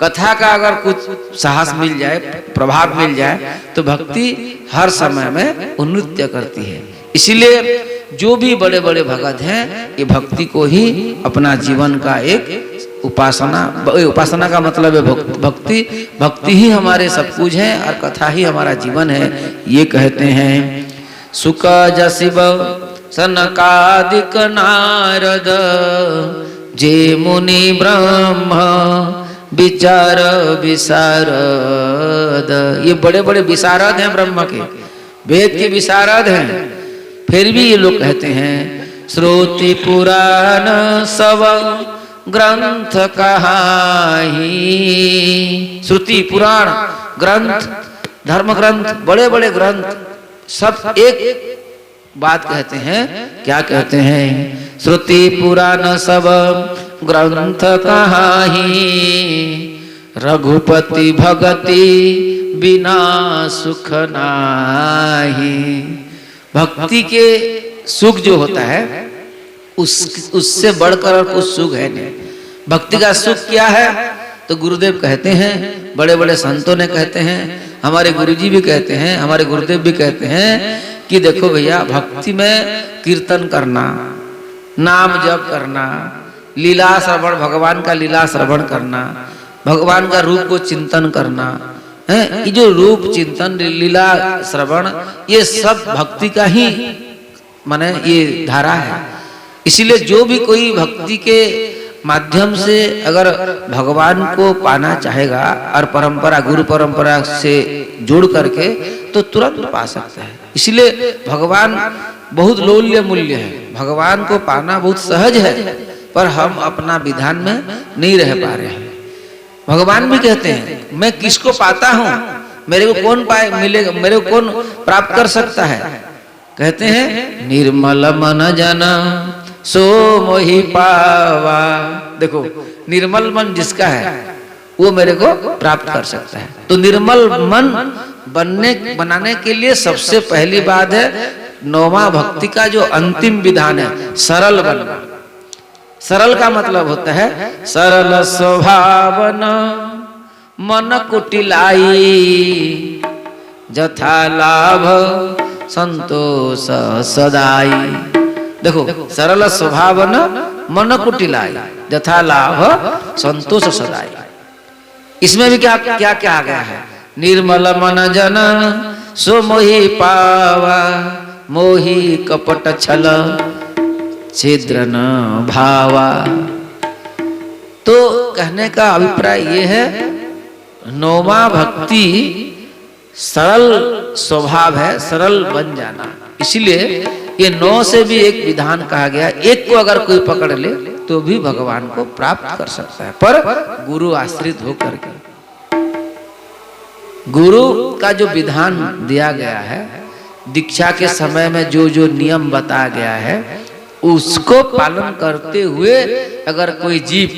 कथा का अगर कुछ साहस मिल जाए, प्रभाव मिल जाए, तो भक्ति हर समय में उन्नत्य करती है। इसीलिए जो भी बड़े बड़े भगत हैं ये भक्ति को ही अपना जीवन का एक उपासना का मतलब है भक्ति। भक्ति ही हमारे सब कुछ है और कथा ही हमारा जीवन है। ये कहते हैं सुक जसिब सनकादिक नारद जे मुनि ब्रह्म विचार विशारद। ये बड़े बड़े विशारद हैं, ब्रह्म के वेद के विशारद हैं। फिर भी ये लोग कहते हैं श्रुति पुराण सब ग्रंथ कहाही। श्रुति पुराण ग्रंथ, धर्म ग्रंथ, बड़े बड़े ग्रंथ सब एक बात कहते हैं। क्या कहते हैं? श्रुति पुराण सब ग्रंथ कहाही रघुपति भगति बिना सुख नाही। भक्ति के सुख जो होता है उससे बढ़कर और कुछ सुख है नहीं। भक्ति का सुख क्या है? तो गुरुदेव कहते हैं, बड़े बड़े संतों ने कहते हैं, हमारे गुरुजी भी कहते हैं, हमारे गुरुदेव भी कहते हैं कि देखो भैया, भक्ति में कीर्तन करना, नाम जप करना, लीला श्रवण, भगवान का लीला श्रवण करना, भगवान का रूप को चिंतन करना है, ये जो रूप चिंतन लीला श्रवण ये सब भक्ति का ही माने ये धारा है। इसीलिए जो भी कोई भक्ति के माध्यम से अगर भगवान को पाना चाहेगा और परंपरा, गुरु परंपरा से जोड़ करके, तो तुरंत पा सकता है। इसलिए भगवान बहुत लौल्य मूल्य है, भगवान को पाना बहुत सहज है, पर हम अपना विधान में नहीं रह पा रहे हैं। भगवान भी कहते हैं मैं किसको पाता हूँ, मेरे को कौन पाए मिलेगा, मेरे को कौन प्राप्त कर सकता है? कहते हैं निर्मल मन जना सो मोहि पावा। देखो, निर्मल मन जिसका है वो मेरे को प्राप्त कर सकता है। तो निर्मल मन बनाने के लिए सबसे पहली बात है नौमा भक्ति का जो अंतिम विधान है, सरल बनना। सरल का मतलब होता है सरल स्वभावन मन कुटिलाई, जथा लाभ संतोष सदाई। देखो, सरल स्वभावन मन कुटिलाई, जथा लाभ संतोष सदाई। इसमें भी क्या क्या क्या आ गया है? निर्मल मन जन सो मोहि पावा, मोहि कपट छल छिद्र न भावा। तो कहने का अभिप्राय ये है, नौमा भक्ति सरल स्वभाव है, सरल बन जाना। इसलिए ये 9 से भी एक विधान कहा गया, एक को अगर कोई पकड़ ले तो भी भगवान को प्राप्त कर सकता है, पर गुरु आश्रित होकर के। गुरु का जो विधान दिया गया है, दीक्षा के समय में जो जो नियम बताया गया है, उसको पालन करते हुए अगर कोई जीव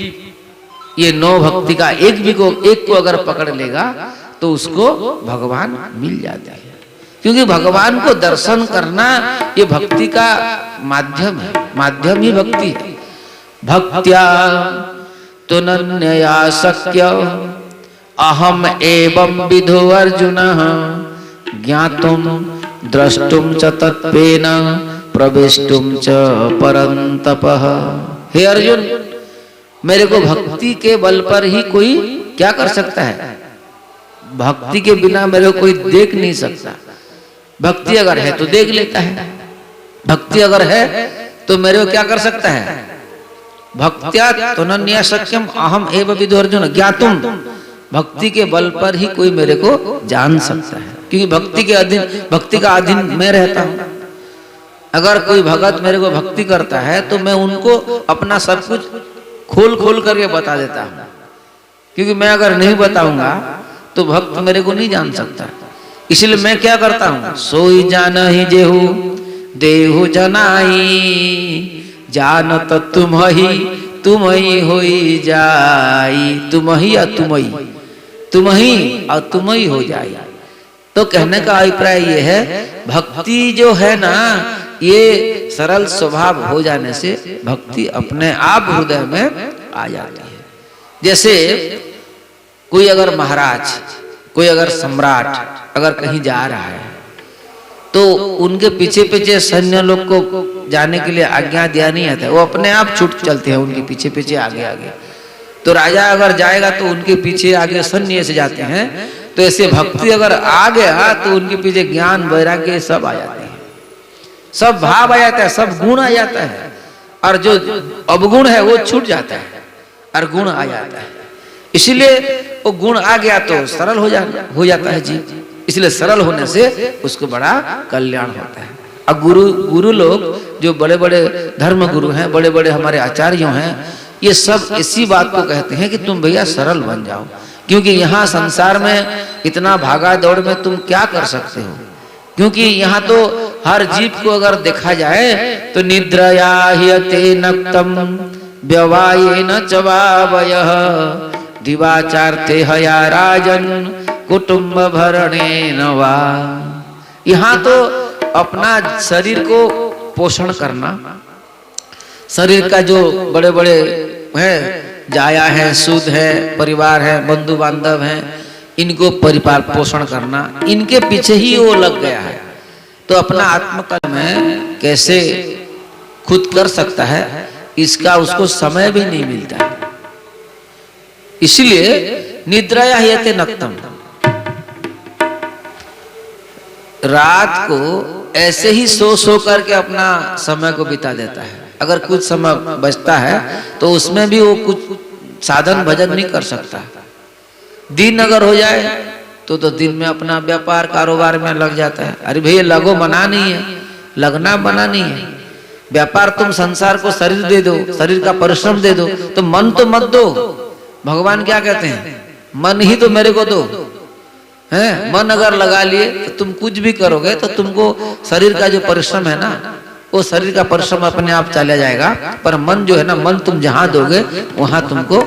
ये 9 भक्ति का एक को अगर पकड़ लेगा तो उसको भगवान मिल जाता है। क्योंकि भगवान को दर्शन करना ये भक्ति का माध्यम है, माध्यम ही भक्ति है। भक्त्या तुनन्यया शक्य अहम एवं विधो अर्जुन ज्ञातुम द्रष्टुम च तत्त्वेन प्रवेष्टुम च परंतपः। हे अर्जुन, मेरे को भक्ति के बल पर ही कोई क्या कर सकता है? भक्ति के बिना मेरे को कोई देख नहीं सकता। भक्ति अगर है तो देख लेता है, भक्ति अगर है तो मेरे को क्या कर सकता है? भक्त्या तुनन्या शक्यम अहम एव विदो अर्जुन ज्ञातुम। भक्ति के बल पर ही कोई मेरे को जान सकता है, क्योंकि भक्ति के अधीन, भक्ति का अधीन मैं रहता हूँ। अगर कोई भगत मेरे को भक्ति करता है तो मैं उनको अपना सब कुछ खोल खोल करके बता देता हूँ, क्योंकि मैं अगर नहीं बताऊंगा तो भक्त मेरे को नहीं जान सकता। इसलिए मैं क्या करता हूँ, सोई जान ही जेहू देहु जनाई, जानत तुम ही होई जाई, तुम ही और तुम ही हो जाई। तो कहने का अभिप्राय ये है, भक्ति जो है ना, ये सरल स्वभाव हो जाने से भक्ति अपने आप हृदय में आ जाती है। जैसे कोई अगर महाराज, कोई अगर सम्राट अगर कहीं जा रहा है तो उनके पीछे पीछे सैन्य लोग को जाने के लिए आज्ञा दिया नहीं आता है, वो अपने आप छूट चलते हैं उनके पीछे पीछे आगे आगे। तो राजा अगर जाएगा तो उनके पीछे आगे सैन्य से जाते हैं। तो ऐसे भक्ति अगर आ गया तो उनके पीछे ज्ञान वैराग्य सब आ जाते हैं, सब भाव आ जाता है, सब गुण आ जाता है, और जो अवगुण है वो छूट जाता है और गुण आ जाता है। इसीलिए वो गुण आ गया तो सरल हो जाता है जी। इसलिए सरल होने से उसको बड़ा कल्याण होता है। अब गुरु लोग जो बड़े बड़े धर्म गुरु हैं, बड़े बड़े हमारे आचार्यों हैं, ये सब इसी बात को कहते हैं कि तुम भैया सरल बन जाओ, क्योंकि यहाँ संसार में इतना भागा दौड़ में तुम क्या कर सकते हो। क्योंकि यहाँ तो हर जीव को अगर देखा जाए तो निद्रया ह्यते नक्तम व्यवायेन चवावयः दिवाचार्थे हया राजन कुटुंब भरणे नवा। यहाँ तो अपना शरीर को पोषण करना, शरीर का जो बड़े बड़े है, जाया है, सूद है, परिवार है, बंधु बांधव है, इनको परिपाल पोषण करना, इनके पीछे ही वो लग गया है। तो अपना आत्मकर्म में कैसे खुद कर सकता है, इसका उसको समय भी नहीं मिलता है। इसलिए निद्राया ह्यते नक्तम, रात को ऐसे ही सो करके अपना समय को बिता देता है। अगर कुछ समय बचता है तो उसमें भी वो कुछ साधन भजन नहीं कर सकता। दिन अगर हो जाए तो दिन में अपना व्यापार कारोबार में लग जाता है। अरे भैया लगो मना नहीं है, लगना मना नहीं है। व्यापार तुम संसार को शरीर दे दो, शरीर का परिश्रम दे दो, तो मन तो मत दो। भगवान क्या कहते हैं, मन ही तो मेरे को दो है। मन अगर लगा लिए तो तुम कुछ भी करोगे तो तुमको शरीर का जो परिश्रम है ना, वो शरीर का परिश्रम अपने आप चला जाएगा। पर मन जो है ना, मन तुम जहां दोगे वहां तुमको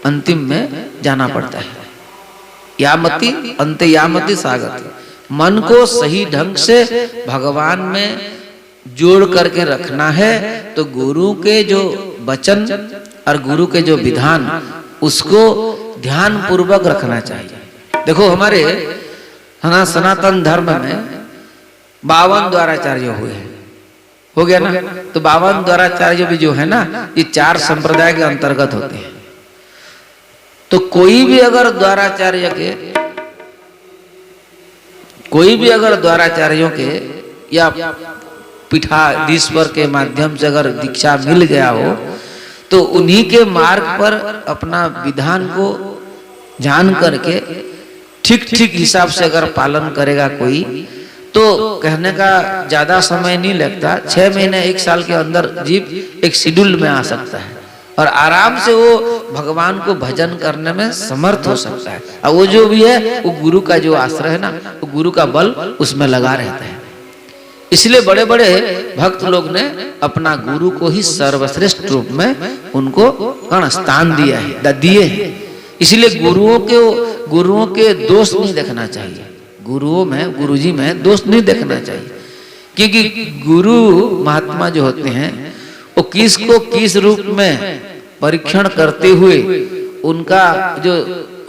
अंतिम में जाना पड़ता है। यामति अंत यामति सागति। मन को सही ढंग से भगवान में जोड़ करके रखना है तो गुरु के जो वचन और गुरु के जो विधान उसको ध्यान पूर्वक रखना चाहिए। देखो हमारे सनातन धर्म में 52 द्वाराचार्य हुए हैं, हो गया ना। तो 52 द्वाराचार्य भी जो है ना, ये 4 संप्रदाय के अंतर्गत होते हैं। तो कोई भी अगर द्वाराचार्यों के या पीठाधीश्वर के माध्यम से अगर दीक्षा मिल गया हो तो उन्हीं के मार्ग पर अपना विधान को जान करके ठीक ठीक हिसाब से अगर पालन करेगा कोई, तो कहने का ज्यादा समय नहीं लगता। 6 महीने 1 साल के अंदर जीव एक शेड्यूल में आ सकता है और आराम से वो भगवान को भजन करने में समर्थ हो सकता है। और वो जो भी है वो गुरु का जो आश्रय है ना, वो गुरु का बल उसमें लगा रहता है। इसलिए बड़े बड़े भक्त लोग ने अपना गुरु को ही सर्वश्रेष्ठ रूप में उनको स्थान दिए हैं। इसलिए गुरुओं के दोष नहीं देखना चाहिए, गुरुजी में दोष नहीं देखना चाहिए। क्योंकि गुरु महात्मा जो होते हैं वो किसको किस रूप में परीक्षण करते हुए उनका जो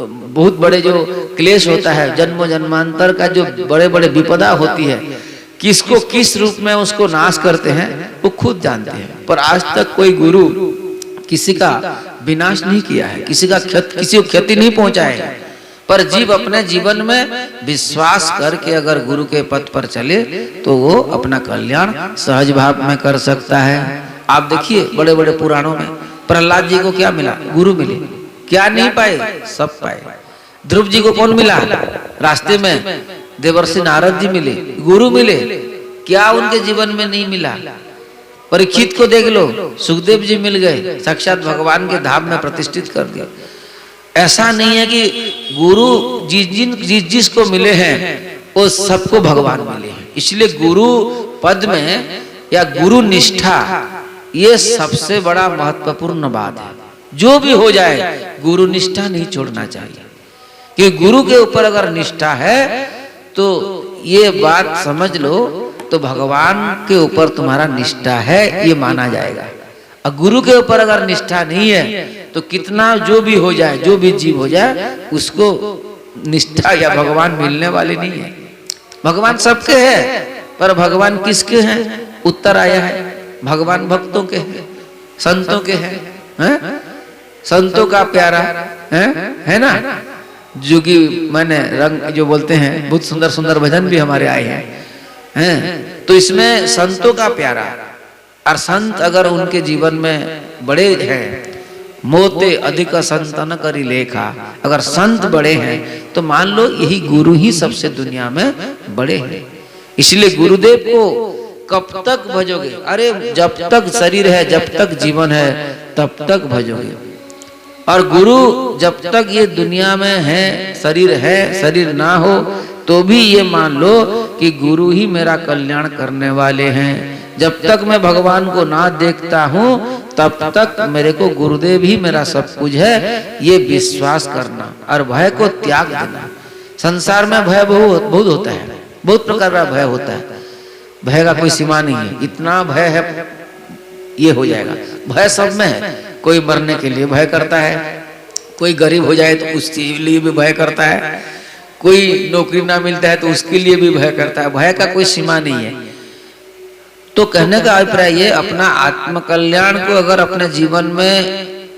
बहुत बड़े जो क्लेश होता है, जन्म जन्मांतर का जो बड़े बड़े विपदा होती है, किसको किस रूप में उसको नाश करते हैं वो खुद जानते हैं। पर आज तक कोई गुरु किसी का विनाश नहीं किया है, किसी को क्षति नहीं पहुंचाएगा। पर जीव अपने जीवन में विश्वास करके अगर गुरु के पथ पर चले तो वो अपना कल्याण सहज भाव में कर सकता है। आप देखिए बड़े बड़े पुराणों में प्रहलाद जी को क्या मिला, गुरु मिले। क्या नहीं पाए, सब पाए। ध्रुव जी को कौन मिला, रास्ते में देवर्षि नारद जी मिले, गुरु मिले। क्या उनके जीवन में नहीं मिला। परीक्षित को देख लो, सुखदेव जी मिल गए, साक्षात भगवान के धाम में प्रतिष्ठित कर दिया। ऐसा नहीं है कि गुरु जिसको मिले हैं वो सबको भगवान मिले हैं। इसलिए गुरु पद में या गुरु निष्ठा ये सबसे बड़ा महत्वपूर्ण बात है। जो भी हो जाए गुरु निष्ठा नहीं छोड़ना चाहिए। कि गुरु के ऊपर अगर निष्ठा है तो ये बात समझ लो, तो भगवान के ऊपर तुम्हारा निष्ठा है ये माना जाएगा। और गुरु के ऊपर अगर निष्ठा नहीं है तो कितना जो भी हो जाए, जो भी जीव हो जाए, उसको निष्ठा या भगवान मिलने वाले नहीं है। भगवान सबके है, पर भगवान किसके हैं उत्तर आया है, भगवान भक्तों के हैं, संतों के हैं। संतों का प्यारा है ना, जो कि मैंने रंग जो बोलते हैं, बहुत सुंदर सुंदर भजन भी हमारे आए हैं। तो इसमें संतों का प्यारा, और संत अगर उनके जीवन में बड़े हैं, मोते अधिक संतन करी लेखा, अगर संत बड़े हैं तो मान लो यही गुरु ही सबसे दुनिया में बड़े हैं। इसलिए गुरुदेव को कब तक भजोगे, अरे जब तक शरीर है, जब तक जीवन है, तब तक भजोगे। और गुरु जब तक ये दुनिया में है, शरीर ना हो तो भी ये मान लो कि गुरु ही मेरा कल्याण करने वाले हैं। जब तक मैं भगवान को ना देखता हूं तब तक मेरे को गुरुदेव ही मेरा सब कुछ है, ये विश्वास करना और भय को त्याग देना। संसार में भय बहुत होता है, बहुत प्रकार का भय होता है। भय का कोई सीमा नहीं है, इतना भय है ये हो जाएगा। भय सब में है, कोई मरने के लिए भय करता है, कोई गरीब हो जाए तो उसके लिए भी भय करता है, कोई नौकरी ना मिलता है तो उसके लिए भी भय करता है। भय का कोई सीमा नहीं है। तो कहने का अभिप्राय ये, अपना आत्मकल्याण को अगर अपने जीवन में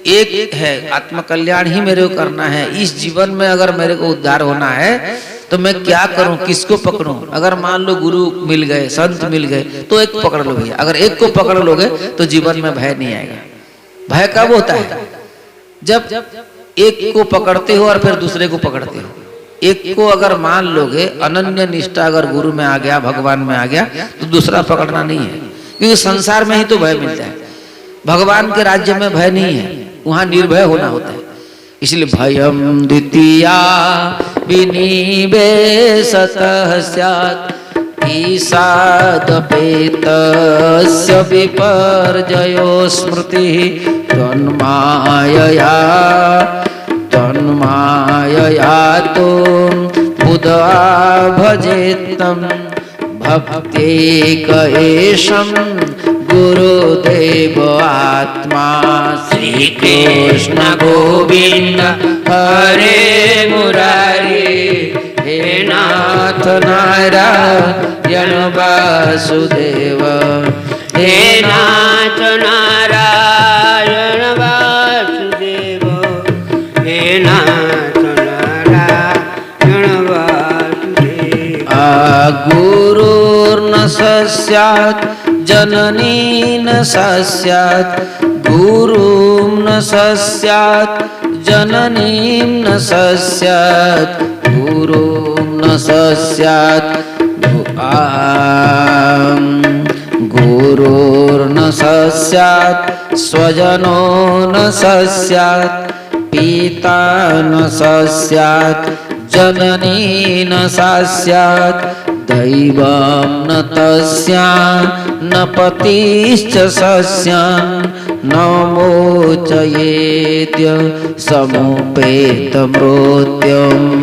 एक है, आत्मकल्याण ही मेरे को करना है, इस जीवन में अगर मेरे को उद्धार होना है तो मैं क्या करूं, किसको पकड़ूं? अगर मान लो गुरु मिल गए, संत मिल गए तो एक पकड़ लो भैया। अगर एक को पकड़ लोगे तो जीवन में भय नहीं आएगा। भय कब होता है? जब एक को पकड़ते हो और फिर दूसरे को पकड़ते हो। एक को अगर मान लोगे, अनन्य निष्ठा अगर गुरु में आ गया, भगवान में आ गया, तो दूसरा पकड़ना नहीं है, क्योंकि संसार में ही तो भय मिलता है। भगवान के राज्य में भय नहीं है, वहां निर्भय होना होता है। इसलिए भयम द्वितीया विनिवेशतः स्यात् ईसादपेतस्य विपर्जयो स्मृतिः तन्मायया तो बुधा भजेत्तं भक्त्येकैशं गुरुदेव आत्मा। श्री कृष्ण गोविंद हरे मुरारी, हे नाथ नारायण वासुदेव, हे नाथ नारायण वासुदेव, हे नाथ नारायण वासुदेव। गुरुर्न स्यात् जननी न स्यात्, गुरुं न स्यात् जननीं न स्यात्, गुरुं न स्यात् गुरुर्न स्यात् स्वजनो न स्यात्, पिता न स्यात् जननी न स्यात्, दैवं न तस्या न पतिश्च सस्यान्, न मोचयेद्य समुपेतमृत्युं।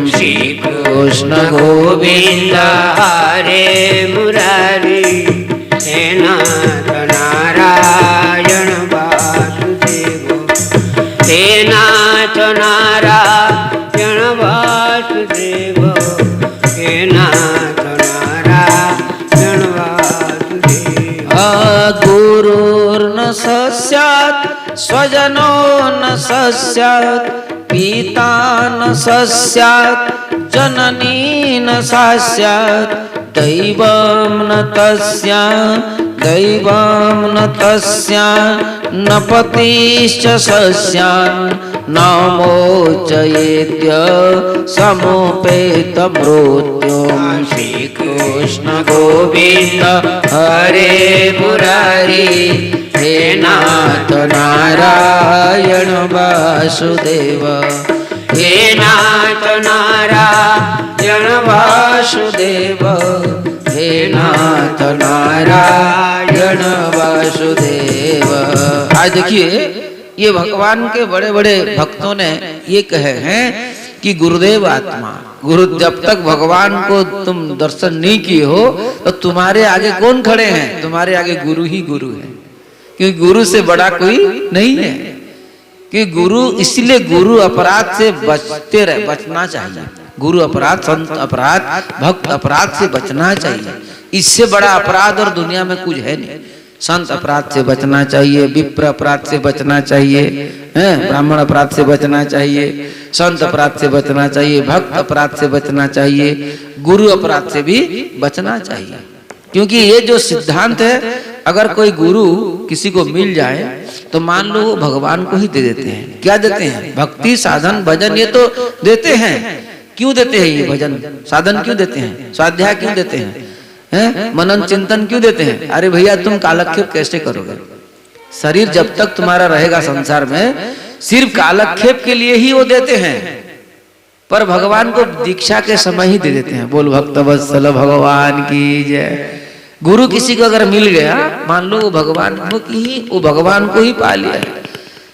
श्री कृष्ण गोविंद हरे मुरारी, हे नाथ नारायण वासुदेव, हे नाथ नारायण वासुदेव, हे नाथ नारायण वासुदेव। गुरुर्न स्यात् स्वजनो न स्यात्, पिता न स्यात् जननी न स्यात्, दैवं न तस्या न पतिश्च सस्यान्, न मोचयेद्य समुपेतमृत्युं। श्री कृष्ण गोविंद हरे मुरारी, हे नाथ नारायण वासुदेव, हे नाथ नारायण वासुदेव, हे नाथ नारायण वासुदेव। आज देखिए, ये भगवान के बड़े बड़े भक्तों ने ये कहे हैं कि गुरुदेव आत्मा, गुरु जब तक भगवान को तुम दर्शन नहीं किए हो तो तुम्हारे आगे कौन खड़े हैं? तुम्हारे आगे गुरु ही गुरु है, क्योंकि गुरु से बड़ा कोई नहीं है। कि गुरु, इसलिए गुरु अपराध से बचना चाहिए। गुरु अपराध, संत अपराध, भक्त अपराध से बचना चाहिए। इससे बड़ा अपराध और दुनिया में कुछ है नहीं। संत अपराध से बचना चाहिए, विप्र अपराध से बचना चाहिए, ब्राह्मण अपराध से बचना चाहिए, संत अपराध से बचना चाहिए, भक्त अपराध से बचना चाहिए, गुरु अपराध से भी बचना चाहिए। क्योंकि ये जो सिद्धांत है, अगर कोई गुरु किसी को मिल जाए तो मान लो वो भगवान को ही दे देते हैं। क्या देते हैं? भक्ति, साधन, भजन, ये तो देते हैं। क्यों देते हैं ये भजन साधन? क्यों देते हैं? स्वाध्याय क्यों देते हैं? मनन चिंतन क्यों देते हैं? अरे भैया, तुम कालक्षेप कैसे करोगे? शरीर जब तक तुम्हारा रहेगा संसार में, सिर्फ कालक्षेप के लिए ही वो देते हैं, पर भगवान को दीक्षा के समय ही दे देते हैं। बोल भक्त वत्सल भगवान की जय। गुरु किसी को अगर मिल गया, मान लो वो भगवान को ही पा लिया।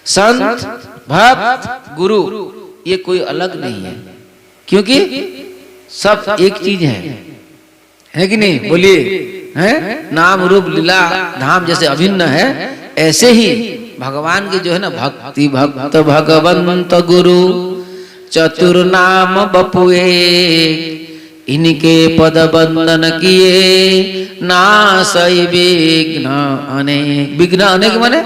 संत, भक्त, गुरु ये कोई अलग नहीं है, क्योंकि सब एक चीज है कि नहीं? बोलिए, है? नाम रूप लीला धाम जैसे अभिन्न है, ऐसे ही भगवान की जो है ना भक्ति भक्त भगवंत गुरु चतुर नाम बपुए, इनके पद बंदन किए नासई विघ्न अनेक। विघ्न अनेक माने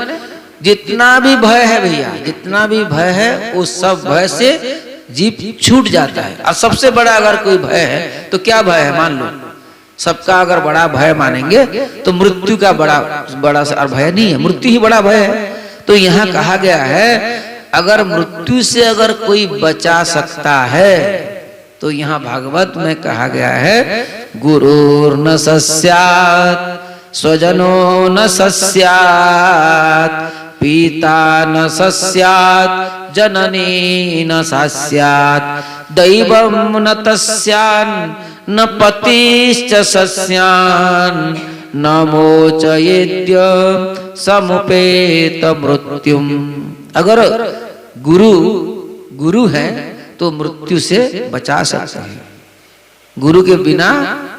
जितना भी भय है भैया, जितना भी भय है उस सब भय से जीव छूट जाता है। और सबसे बड़ा अगर कोई भय है तो क्या भय है? मान लो सबका अगर बड़ा भय मानेंगे तो मृत्यु का बड़ा भय नहीं है, मृत्यु ही बड़ा भय है। तो यहाँ कहा गया है अगर मृत्यु से अगर कोई बचा सकता है तो यहाँ भागवत में कहा गया है गुरुर न सस्यात् स्वजनो न सस्यात् पिता न सस्यात् जननी न सस्यात् दैवं न तस्यान् न पतिश्च सस्यान् न मोचयेद्य समुपेत मृत्युम। अगर गुरु है तो मृत्यु से बचा सकता है। गुरु के बिना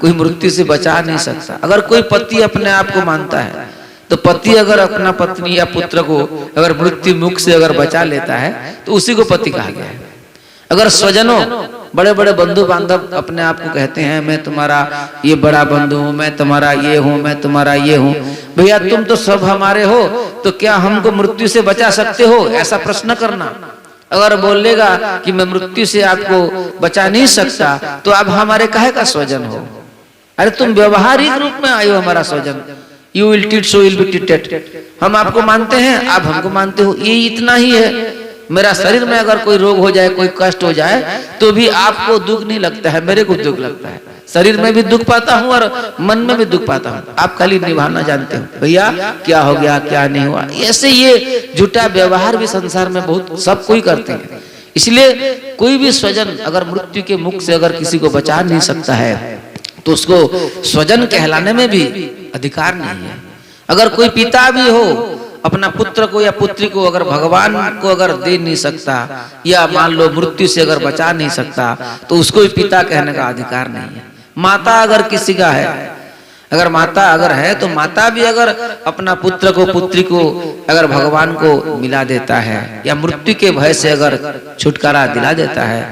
कोई मृत्यु से बचा नहीं सकता। अगर कोई पति अपने आप को मानता है तो पति अगर अपना पत्नी या पुत्र को अगर मृत्यु मुख से अगर बचा लेता है तो उसी को पति कहा गया है। अगर स्वजनों बड़े बड़े बंधु बांधव अपने आप को कहते हैं मैं तुम्हारा ये बड़ा बंधु हूँ, मैं तुम्हारा ये हूँ, मैं तुम्हारा ये हूँ, भैया तुम तो सब हमारे हो, तो क्या हमको मृत्यु से बचा सकते हो? ऐसा प्रश्न करना। अगर बोलेगा कि मैं मृत्यु से आपको बचा नहीं सकता तो आप हमारे काहे का स्वजन हो? अरे तुम व्यवहारिक रूप में आए हो हमारा स्वजन। You will treat so will be treated. हम आपको मानते हैं, आप हमको मानते हो, ये इतना ही है। मेरा शरीर में अगर कोई रोग हो जाए, कोई कष्ट हो जाए तो भी आपको दुख नहीं लगता है, मेरे को दुख लगता है। शरीर में भी दुख पाता हूँ और मन में भी दुख पाता हूँ। आप खाली निभाना जानते हो भैया क्या हो गया क्या नहीं हुआ। ऐसे ये झूठा व्यवहार भी संसार में बहुत सब कोई करते हैं। इसलिए कोई भी स्वजन अगर मृत्यु के मुख से अगर किसी को बचा नहीं सकता है तो उसको स्वजन कहलाने में भी अधिकार नहीं है। अगर कोई पिता भी हो अपना पुत्र को या पुत्री को अगर भगवान को अगर दे नहीं सकता या मान लो मृत्यु से अगर बचा नहीं सकता तो उसको भी पिता कहने का अधिकार नहीं है। माता अगर किसी का है, अगर माता अगर है तो माता भी अगर अपना पुत्र को पुत्री को अगर भगवान को मिला देता है या मृत्यु के भय से अगर छुटकारा दिला देता है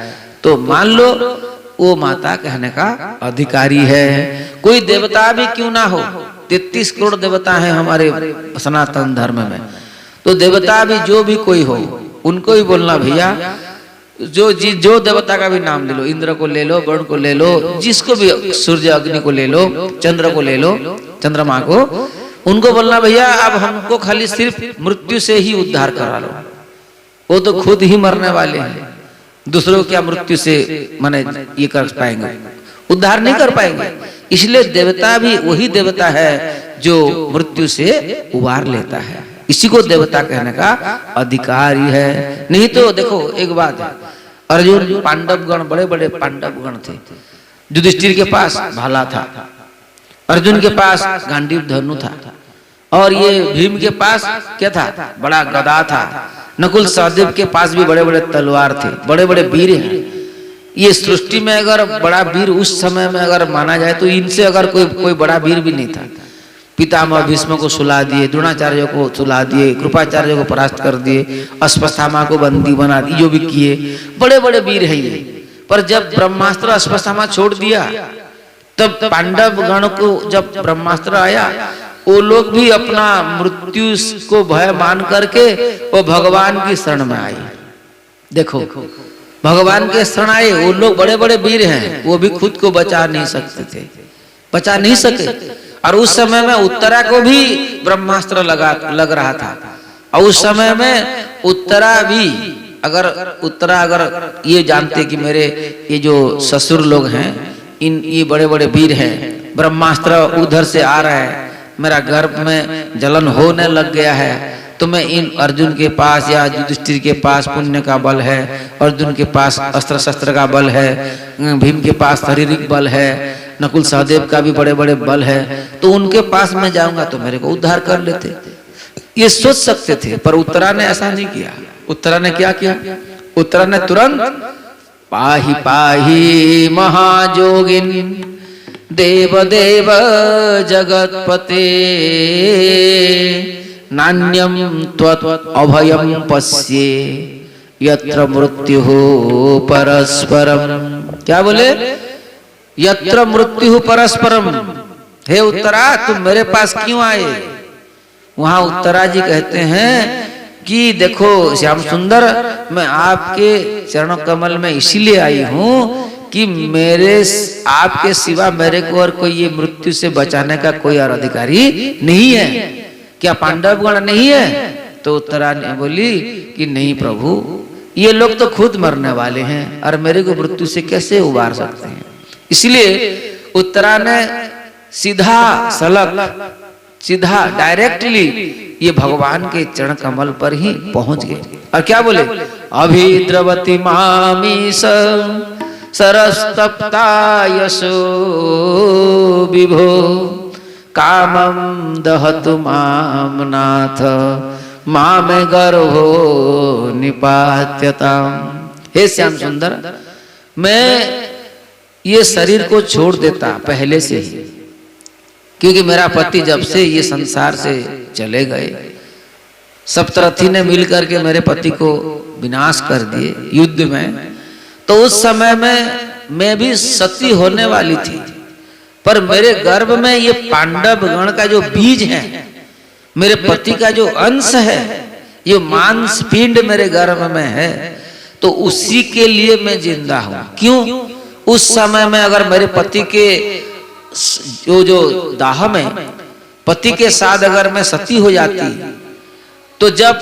तो मान लो वो माता कहने का अधिकारी है। कोई देवता भी क्यों ना हो, 33 करोड़ देवता हैं हमारे सनातन धर्म में, तो देवता भी जो भी कोई हो उनको भी बोलना भैया जो देवता का भी नाम ले लो, इंद्र को ले लो, वरुण को ले लो, जिसको भी, सूर्य अग्नि को ले लो, चंद्र को ले लो, चंद्रमा को, उनको बोलना भैया अब हमको खाली सिर्फ मृत्यु से ही उद्धार करा लो। वो तो खुद ही मरने वाले हैं, दूसरों क्या मृत्यु से माने ये कर पाएंगे, उद्धार नहीं कर पाएंगे। इसलिए देवता भी वही देवता है जो मृत्यु से उबार लेता है, इसी को देवता कहने का अधिकार ही है। नहीं तो देखो एक बात है, अर्जुन पांडवगण बड़े बड़े पांडवगण थे, युधिष्ठिर के पास भाला था, अर्जुन के पास गांडीव धनु था, और ये भीम के पास क्या था, बड़ा गदा था, नकुल सहदेव के पास भी बड़े बड़े तलवार थे, बड़े बड़े वीर हैं। ये सृष्टि में अगर बड़ा वीर उस समय में अगर माना जाए तो इनसे अगर कोई बड़ा वीर भी नहीं था। पितामह भीष्म को सुला दिए, द्रोणाचार्य को सुला दिए, कृपाचार्य को परास्त कर दिए, अश्वत्थामा को बंदी बना दिए, जो भी किए, बड़े बड़े वीर हैं ये। पर जब ब्रह्मास्त्र अश्वत्थामा छोड़ दिया तब पांडव गण को जब ब्रह्मास्त्र आया वो लोग भी अपना मृत्यु को भय मान करके वो भगवान की शरण में आए। देखो भगवान के शरण आए, वो लोग बड़े बड़े वीर हैं, वो भी खुद को बचा नहीं सकते थे, बचा नहीं सके। और उस समय में उत्तरा को भी ब्रह्मास्त्र लग रहा था, और उस समय में उत्तरा भी अगर ये जानते कि मेरे ये जो ससुर लोग हैं ये बड़े बड़े वीर हैं, ब्रह्मास्त्र उधर से आ रहा है, मेरा गर्भ में जलन होने लग गया है, तो मैं इन अर्जुन के पास या युधिष्ठिर के पास पुण्य का बल है, अर्जुन के पास अस्त्र शस्त्र का बल है, भीम के पास शारीरिक बल है, नकुल सहदेव का भी बड़े बड़े बल है, तो उनके पास मैं जाऊंगा तो मेरे को उद्धार कर लेते, ये सोच सकते थे। पर उत्तरा ने ऐसा नहीं किया। उत्तरा ने क्या किया? उत्तरा ने तुरंत पाहि पाहि महाजोगिन देव देव जगतपते नान्यम त्वत् अभयम पश्ये यत्र मृत्यु परस्परम। क्या बोले? यत्र मृत्यु परस्परम। हे उत्तरा, तुम मेरे पास क्यों आए? वहां उत्तरा जी कहते हैं कि देखो श्याम सुंदर, मैं आपके चरण कमल में इसीलिए आई हूं कि मेरे आपके सिवा मेरे को और कोई ये मृत्यु से बचाने का कोई और अधिकारी नहीं है। क्या पांडवगण नहीं है? तो उत्तरा ने बोली कि नहीं प्रभु, ये लोग तो खुद मरने वाले हैं और मेरे को मृत्यु से कैसे उबार सकते हैं। इसलिए उत्तरा ने सीधा सलग सीधा डायरेक्टली ये भगवान के चरण कमल पर ही पहुंच गए। और क्या बोले? अभिद्रवती मामीश सरस्तप्ता यशो विभो कामम दहतु माम नाथ मामे गर्भो निपात्यताम। हे श्याम सुंदर, मैं ये शरीर को छोड़ देता पहले से ही, क्योंकि मेरा पति जब से ये संसार से चले गए, सप्तरथी ने मिलकर के मेरे पति को विनाश कर दिए युद्ध में। तो उस समय में मैं भी सती होने वाली थी, पर मेरे गर्भ में ये पांडव गण का जो बीज है, मेरे पति का जो अंश है, ये मांस पिंड मेरे गर्भ में है, तो उसी के लिए मैं जिंदा हूं। क्यों? उस समय में अगर मेरे पति के जो दाह में पति के साथ अगर मैं सती हो जाती, तो जब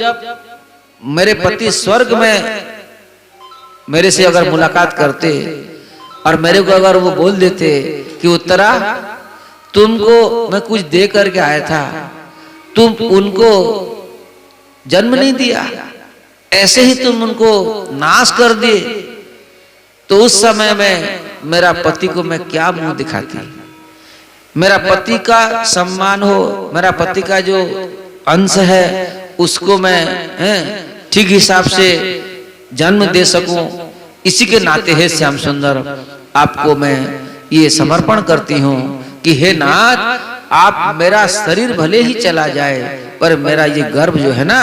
मेरे पति स्वर्ग में मेरे से अगर मुलाकात करते और मेरे को अगर वो बोल देते कि उत्तरा, तुमको मैं कुछ दे करके आया था, तुम उनको जन्म नहीं दिया, ऐसे ही तुम उनको नाश कर दिए, तो उस समय में मेरा पति को मैं क्या मुंह दिखाती? मेरा पति का सम्मान हो, मेरा पति का जो अंश है उसको मैं ठीक हिसाब से जन्म दे सकूं। इसी के नाते है श्याम सुंदर, आपको मैं ये समर्पण करती हूँ कि हे नाथ, आप मेरा शरीर भले ही चला जाए, पर मेरा ये गर्भ जो है ना,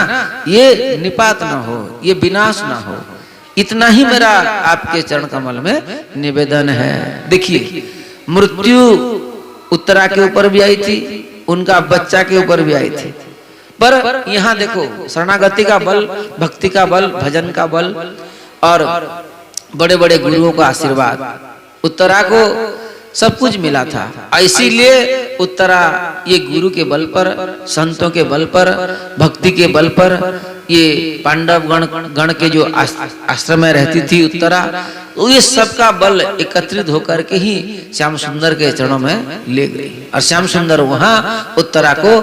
ये निपात ना हो, ये विनाश ना हो, इतना ही मेरा आपके चरण कमल में निवेदन है। देखिए, मृत्यु उत्तरा के ऊपर भी आई थी, उनका बच्चा के ऊपर भी आई थी, पर यहाँ देखो शरणागति का बल, भक्ति का बल, भजन का बल और बड़े बड़े गुरुओं का आशीर्वाद, उत्तरा को सब कुछ मिला था। इसीलिए उत्तरा ये गुरु के बल पर, संतों के बल पर, भक्ति के बल पर, ये पांडव गण के जो आश्रम में रहती थी उत्तरा, तो ये सबका बल एकत्रित होकर के ही श्याम सुंदर के चरणों में ले गई। और श्याम सुंदर वहां उत्तरा को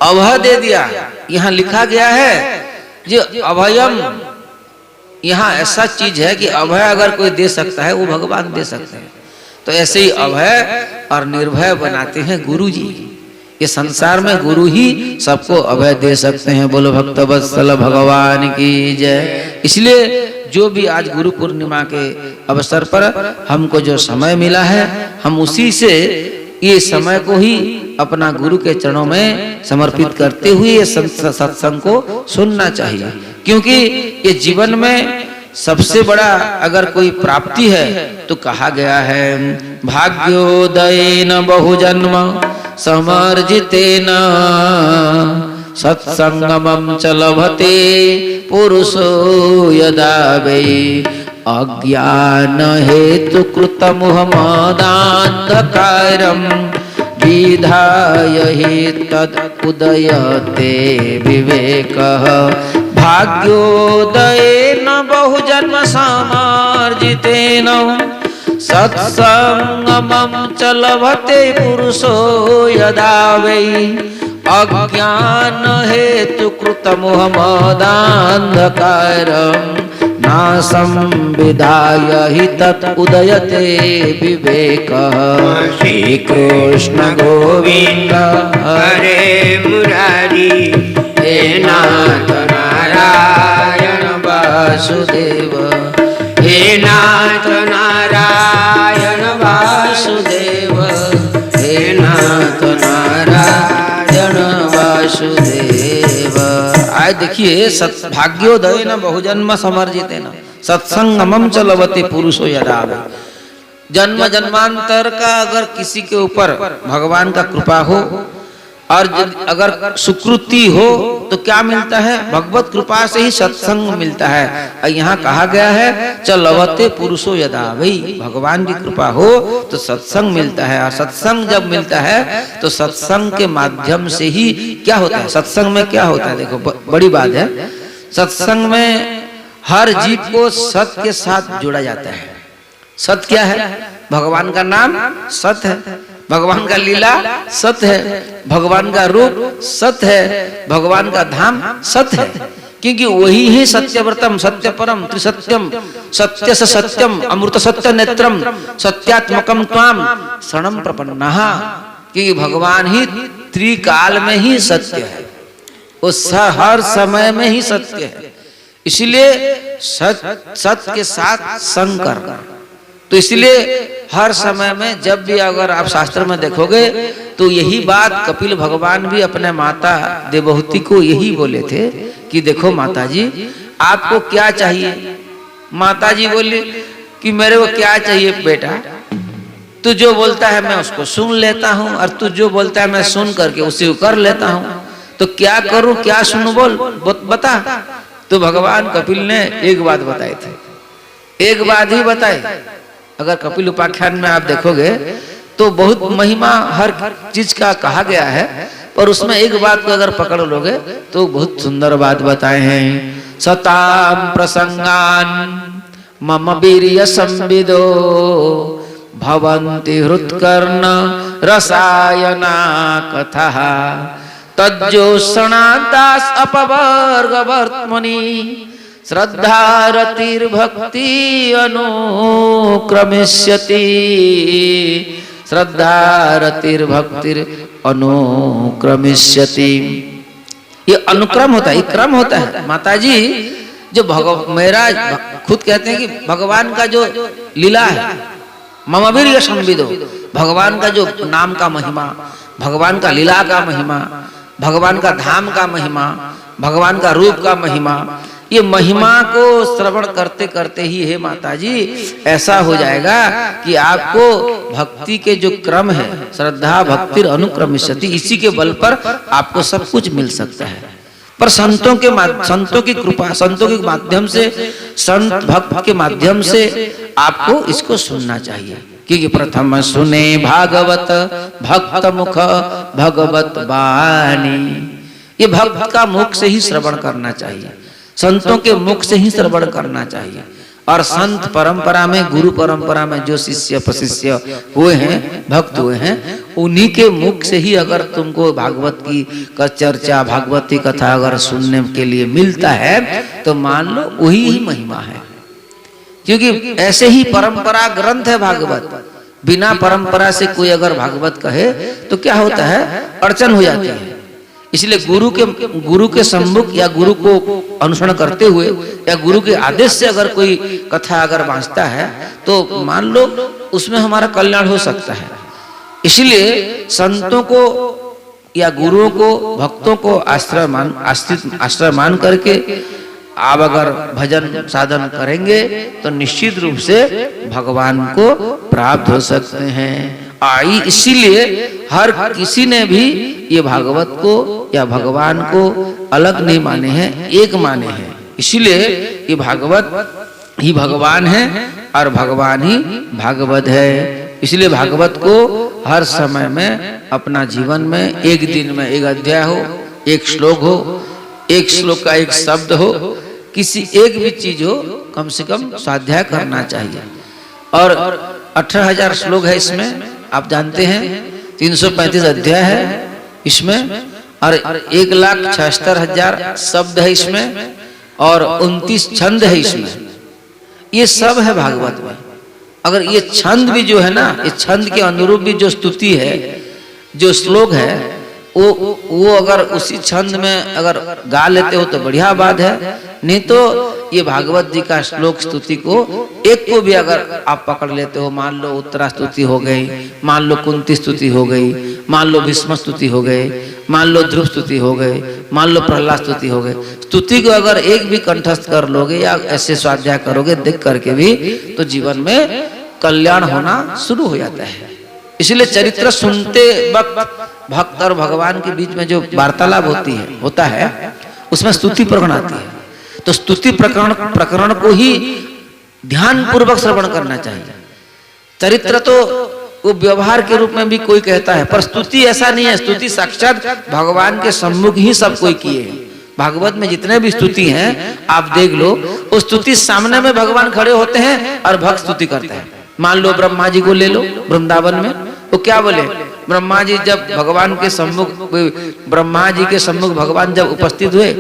अभय दे दिया। यहाँ लिखा गया है जो अभयम, यहाँ ऐसा चीज है कि अभय अगर कोई दे सकता है वो भगवान दे सकते हैं। तो ऐसे ही अभय और निर्भय बनाते हैं गुरु जी। ये संसार में गुरु ही सबको अभय दे सकते हैं। बोलो भक्त वत्सल भगवान की जय। इसलिए जो भी आज गुरु पूर्णिमा के अवसर पर हमको जो समय मिला है, हम उसी से ये समय को ही अपना गुरु के चरणों में समर्पित करते हुए ये सत्संग को सुनना चाहिए। क्योंकि ये जीवन में सबसे बड़ा अगर कोई प्राप्ति है तो कहा गया है, भाग्योदयेन बहुजन्म समर्जितेन सत्संगमं च लभते पुरुषो यदा वै अज्ञान हेतु कृत मोहमदान्धकारं विधाय हि तद उदयते विवेकः। भाग्योदयेन बहुजन्म समार्जितेन सत्संगमं च लभते पुरुषो यदा वै अज्ञान हेतु कृत मोहमदान्धकारं संविधाय हि तत् उदयते विवेकः श्रीकृष्ण गोविंद हरे मुरारी हे नाथ नारायण वासुदेव हे नाथ नारायण वासुदेव हे नाथ नारायण वासुदेव। आज देखिए भाग्योदय न बहुजन्म समर्जित न सत्संगमम च लभते पुरुषो यदा। जन्म जन्मांतर का अगर किसी के ऊपर भगवान का कृपा हो और अगर सुकृति हो तो क्या मिलता है? भगवत कृपा से ही सत्संग मिलता है। और यहाँ कहा गया है च लभते पुरुषो यदा। भाई भगवान की कृपा हो तो सत्संग मिलता है, और सत्संग जब मिलता है तो सत्संग के माध्यम से ही क्या होता है? सत्संग में क्या होता है? देखो बड़ी बात है, सत्संग में हर जीव को सत्य के साथ जोड़ा जाता है। सत्य क्या है? भगवान का नाम सत्य है, भगवान का लीला सत्य है, भगवान का रूप सत्य है, भगवान का धाम सत्य है। क्योंकि वही ही सत्यव्रतम सत्य परम त्रिसत्यम सत्य स सत्यम अमृत सत्य नेत्रम सत्यात्मकम त्वाम शरणम प्रपन्नः। क्योंकि भगवान ही त्रिकाल में ही सत्य है, वो हर समय में ही सत्य है। इसलिए सत्य के साथ संग कर, तो इसलिए हर समय में जब भी अगर आप शास्त्र में देखोगे तो यही बात कपिल भगवान भी अपने माता देवहूति को यही बोले थे कि देखो माता जी आपको क्या चाहिए? माता जी बोली कि मेरे को क्या चाहिए बेटा, तू जो बोलता है मैं उसको सुन लेता हूँ, और तू जो बोलता है मैं सुन करके उसे को कर लेता हूँ, तो क्या करूँ क्या सुनूं बोल बता। तो भगवान कपिल ने एक बात बताए थे, एक बात ही बताए। अगर कपिल उपाख्यान में आप देखोगे तो बहुत महिमा हर चीज का कहा गया है, पर उसमें एक बात को अगर पकड़ लोगे तो बहुत सुंदर बात बताए हैं। सताम प्रसंगान मम वीर्य संविदो भवन्ति हृत्कर्ण रसायना कथा तज्जोषणादास अपवर्गवर्त्मनि श्रद्धारतिर्भक्ति अनुक्रमिष्यति श्रद्धारतिर्भक्तिर अनुक्रमिष्यति। ये अनुक्रम होता है, ये क्रम होता है। माताजी जो मेरा खुद कहते हैं कि भगवान का जो लीला है मम वीर्य संविदो, भगवान का जो नाम का महिमा, भगवान का लीला का महिमा, भगवान का धाम का महिमा, भगवान का रूप का महिमा, ये महिमा को श्रवण करते करते ही हे माताजी ऐसा हो जाएगा कि आपको भक्ति के जो क्रम है श्रद्धा भक्तिर अनुक्रमिष्यति, इसी के बल पर आपको सब कुछ मिल सकता है। पर संतों की कृपा, संतों के माध्यम से, संत भक्त के माध्यम से आपको इसको सुनना चाहिए। क्योंकि प्रथम सुने भागवत भक्त मुख भगवत वाणी, ये भक्त का मुख से ही श्रवण करना चाहिए, संतों के मुख से ही श्रवण करना चाहिए। और संत परंपरा में, गुरु परंपरा में जो शिष्य प्रशिष्य हुए हैं, भक्त हुए हैं, उन्हीं के मुख से ही अगर तुमको भागवत की चर्चा, भागवती कथा अगर सुनने के लिए मिलता है तो मान लो वही ही महिमा है। क्योंकि ऐसे ही परंपरा ग्रंथ है भागवत। बिना परंपरा से कोई अगर भागवत कहे तो क्या होता है? अड़चन हो जाती है। इसलिए गुरु के सम्मुख या गुरु को अनुसरण करते हुए या गुरु के आदेश से अगर कोई कथा अगर बांचता है तो मान लो उसमें हमारा कल्याण हो सकता है। इसलिए संतों को या गुरुओं को, भक्तों को आश्रय मान करके आप अगर भजन साधन करेंगे तो निश्चित रूप से भगवान को प्राप्त हो सकते हैं। इसीलिए हर किसी ने भी ये भागवत को या भगवान को अलग नहीं माने हैं, एक माने हैं। इसीलिए ये भागवत ही भगवान है और भगवान ही भागवत है। इसलिए भागवत को हर समय में अपना जीवन में, एक दिन में एक अध्याय हो, एक श्लोक हो, एक श्लोक का एक शब्द हो, किसी एक भी चीज हो, कम से कम स्वाध्याय करना चाहिए। और 18,000 श्लोक है इसमें, आप जानते हैं 335 अध्याय है इसमें, और 1,76,000 शब्द है इसमें, और 29 छंद है इसमें। ये सब है भागवत में। अगर ये छंद भी जो है ना, ये छंद के अनुरूप भी जो स्तुति है, जो श्लोक है, वो अगर उसी छंद में अगर गा लेते हो तो बढ़िया बात है, नहीं तो ये भागवत जी का श्लोक स्तुति को एक को भी अगर आप पकड़ लेते हो, मान लो उत्तरा स्तुति हो गई, मान लो कुंती स्तुति हो गई, मान लो भीष्म स्तुति हो गई, मान लो ध्रुव स्तुति हो गई, मान लो प्रहलाद स्तुति हो गई, स्तुति को अगर एक भी कंठस्थ कर लोगे या ऐसे स्वाध्याय करोगे देख करके भी, तो जीवन में कल्याण होना शुरू हो जाता है। इसलिए चरित्र सुनते वक्त भक्त और भगवान के बीच में जो वार्तालाप होता है उसमें स्तुति प्रकरण आती है। तो स्तुति प्रकरण को ही ध्यान पूर्वक श्रवण करना चाहिए। चरित्र तो वो व्यवहार के रूप में भी कोई कहता है, पर स्तुति ऐसा नहीं है। स्तुति साक्षात भगवान के सम्मुख ही सब कोई किए हैं। भागवत में जितने भी स्तुति हैं आप देख लो, उस स्तुति सामने में भगवान खड़े होते हैं और भक्त स्तुति करते हैं। मान लो ब्रह्मा जी को ले लो, वृंदावन में वो क्या बोले, ब्रह्मा जी जब भगवान के सम्मुख, ब्रह्मा जी के सम्मुख भगवान जब उपस्थित हुए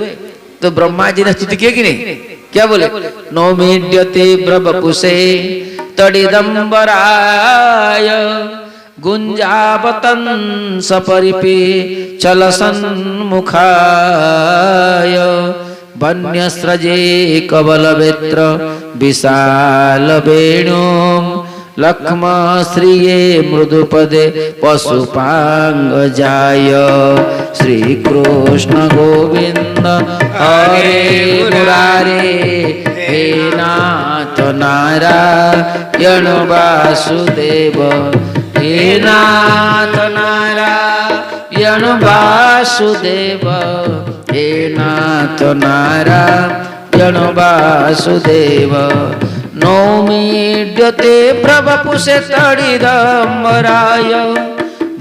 तो ब्रह्मा जी ने स्तुति की कि नहीं? क्या बोले, नौमीड्यते ब्रवपुषे तडिदंबराय गुंजावतन सपरिपे चलसन्मुखाय वन्यस्रजे कवलवेत्र विशाल वेणुं लक्ष्मश्रिये मृदुपदे पशुपांगजाय श्री कृष्ण गोविंद हरे मुरारे हे नाथ नारायण वासुदेव, हे नाथ नारायण वासुदेव, हे नाथ नारायण वासुदेव। नौमीड्यते प्रवपुषे तडिदंबराय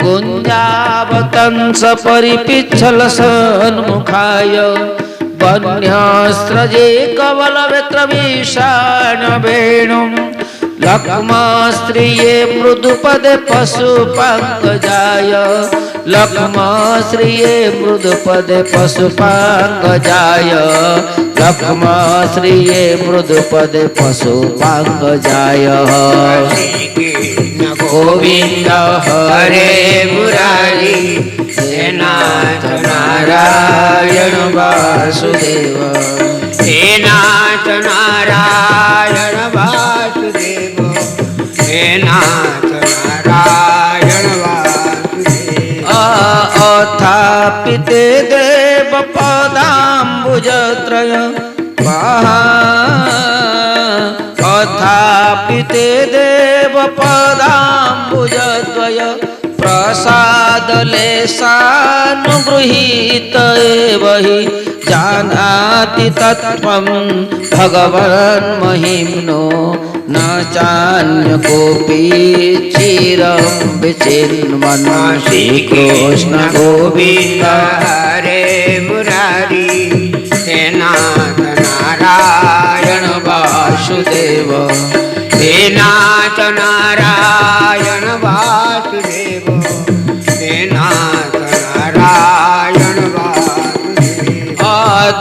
गुंजावतंस परिपिच्छल सन्मुखाय वन्यस्रजे कवलवेत्र विषाण वेणुं लक्ष्मश्रिये मृदुपदे पशुपांगजाय लक्ष्मश्रिये मृदुपदे पशुपांगजाय लक्ष्मश्रिये मृदुपदे पशुपांगजाय गोविंद हरे मुरारी हे नाथ नारायण वासुदेव, हे नाथ नारायण वासुदेव, हे नाथ नारायण वासुदेव। अथापिते देव पदाम्बुजत्रय अथापिते देव पदाम्बुजद्वय प्रसादलेशानुगृहीत एव हि जानाति तत्त्वं भगवन् महिम्नो न चान्य कोऽपि चिरं विचिन्वन्। श्री कृष्ण गोविंद हरे मुरारी हे नाथ नारायण वासुदेव, हे नाथ नारायण वासुदेव, हे नाथ नारायण वासुदेव।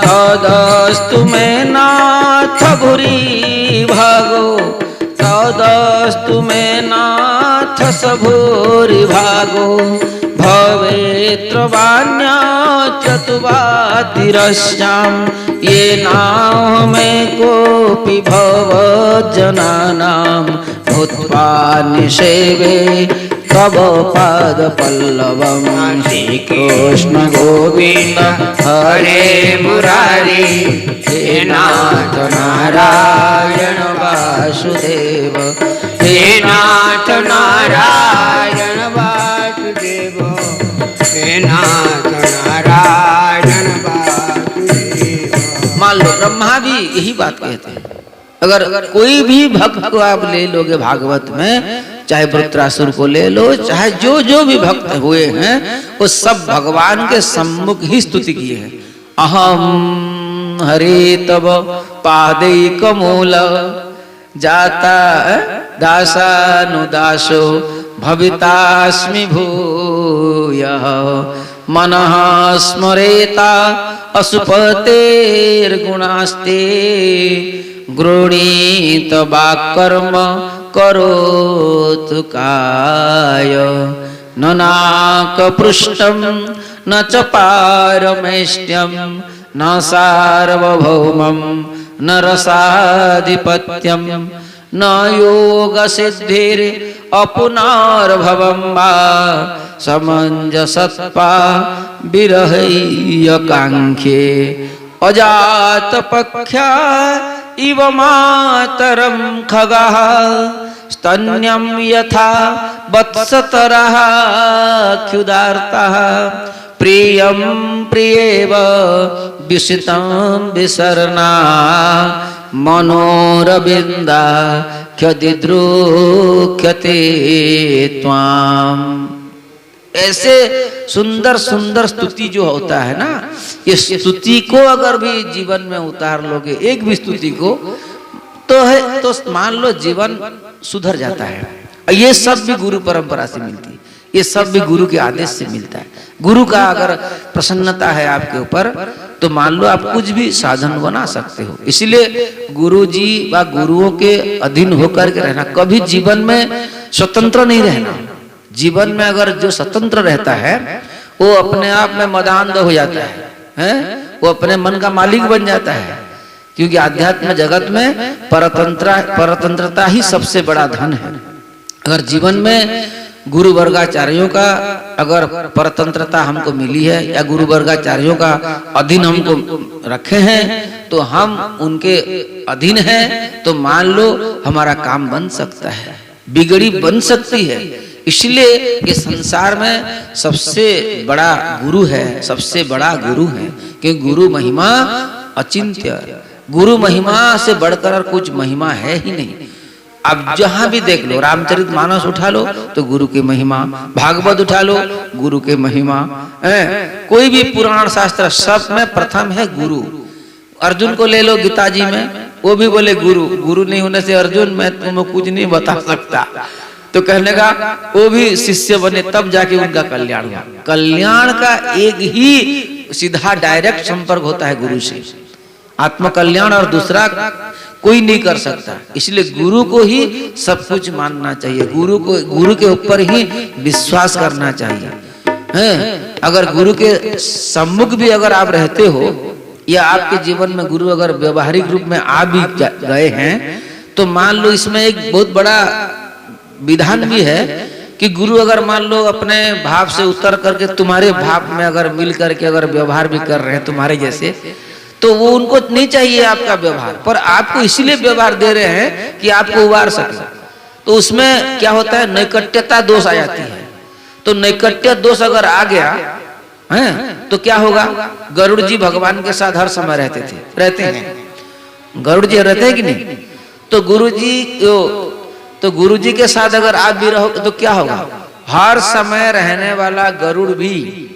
तदस्तु मे नाथ भूरि भागो, तदस्तु मे नाथ सभूरि भागो, भवेत्रवान्यचतुवातिरस्यां येनाहमे कोऽपि भवज्जनानां भूत्वा निषेवे तव पादपल्लवं। श्री कृष्ण गोविंद हरे मुरारी हे नाथ नारायण वासुदेव, हे नाथ नारायण वासुदेव, हे नाथ नारायण वासुदेव। मान लो ब्रह्मा भी यही बात कहते हैं। अगर कोई भी भक्त को आप ले लोगे भागवत में, चाहे वृत्रासुर को ले लो, चाहे जो जो भी भक्त हुए हैं, वो सब भगवान के सम्मुख ही स्तुति किए हैं। अहम हरे तव पादैकमूल जाता दासानुदासो भवितास्मि भूयः मनः स्मरेता अशुपतेर्गुणास्ते गृणीत वाक्कर्म करोतु काय न नाकपृष्ठं न च पारमेष्ट्यं न सार्वभौमं न रसाधिपत्यं न योगसिद्धिर् अपुनर्भवं वा समञ्जसत्पा विरहैयकाङ्क्षे अजातपक्ष्या इव मातरं खगः स्तन्यं यथा वत्सतरः क्षुधार्तः प्रियं प्रियेव विषितं विसर्णा मनोरविन्दा ख्यदिद्रुख्यते त्वाम्। ऐसे सुंदर सुंदर स्तुति जो होता है ना, ये स्तुति को अगर भी जीवन में उतार लोगे, एक भी स्तुति को, तो है तो मान लो जीवन सुधर जाता है। ये सब भी गुरु परंपरा से मिलती है, ये सब भी गुरु के आदेश से मिलता है। गुरु का अगर प्रसन्नता है आपके ऊपर, तो मान लो आप कुछ भी साधन बना सकते हो। इसलिए गुरु जी व गुरुओं के अधीन होकर के रहना, कभी जीवन में स्वतंत्र नहीं रहना। जीवन में अगर जो स्वतंत्र रहता है वो अपने आप में मदान्ध हो जाता है, वो अपने मन का मालिक बन जाता है। क्योंकि आध्यात्म जगत में परतंत्रता ही सबसे बड़ा धन है। अगर जीवन में गुरु वर्गाचार्यों का अगर परतंत्रता हमको मिली है या गुरु वर्गाचार्यों का अधीन हमको रखे हैं, तो हम उनके अधीन हैं, तो मान लो हमारा काम बन सकता है, बिगड़ी बन सकती है। इसलिए ये संसार में सबसे बड़ा गुरु है, सबसे बड़ा गुरु है, क्योंकि गुरु महिमा अचिंत्य, गुरु महिमा से बढ़कर कुछ महिमा है ही नहीं। अब जहां भी देख लो, रामचरितमानस उठा लो तो गुरु की महिमा, भागवत उठा लो गुरु की महिमा, कोई भी पुराण शास्त्र, सब में प्रथम है गुरु। अर्जुन को ले लो गीता जी में, वो भी बोले गुरु, गुरु नहीं होने से अर्जुन मैं तुम्हें कुछ नहीं बता सकता। तो कहने का वो भी शिष्य बने तब जाके उनका कल्याण हुआ। कल्याण का एक ही सीधा डायरेक्ट संपर्क होता है गुरु से, आत्म कल्याण, और दूसरा कोई नहीं कर सकता। इसलिए गुरु को ही सब कुछ मानना चाहिए, गुरु के ऊपर ही विश्वास करना चाहिए। अगर गुरु के सम्मुख भी अगर आप रहते हो, या आपके जीवन में गुरु अगर व्यवहारिक रूप में आ भी गए हैं, तो मान लो इसमें एक बहुत बड़ा विधान भी है कि गुरु अगर मान लो अपने भाव से उतर करके तुम्हारे भाव में अगर मिल करके अगर व्यवहार भी कर रहे हैं तुम्हारे जैसे, तो वो उनको नहीं चाहिए आपका व्यवहार, पर आपको इसीलिए व्यवहार दे रहे हैं कि आपको उबार सके। तो उसमें क्या होता है, नैकट्यता दोष आ जाती है। तो नैकट्य दोष अगर आ गया है तो क्या होगा, गरुड़ जी भगवान के साथ हर समय रहते हैं, गरुड़ जी रहते हैं कि नहीं। तो गुरु जी के साथ अगर आप भी रहोगे तो क्या होगा, हर समय रहने वाला गरुड़ भी,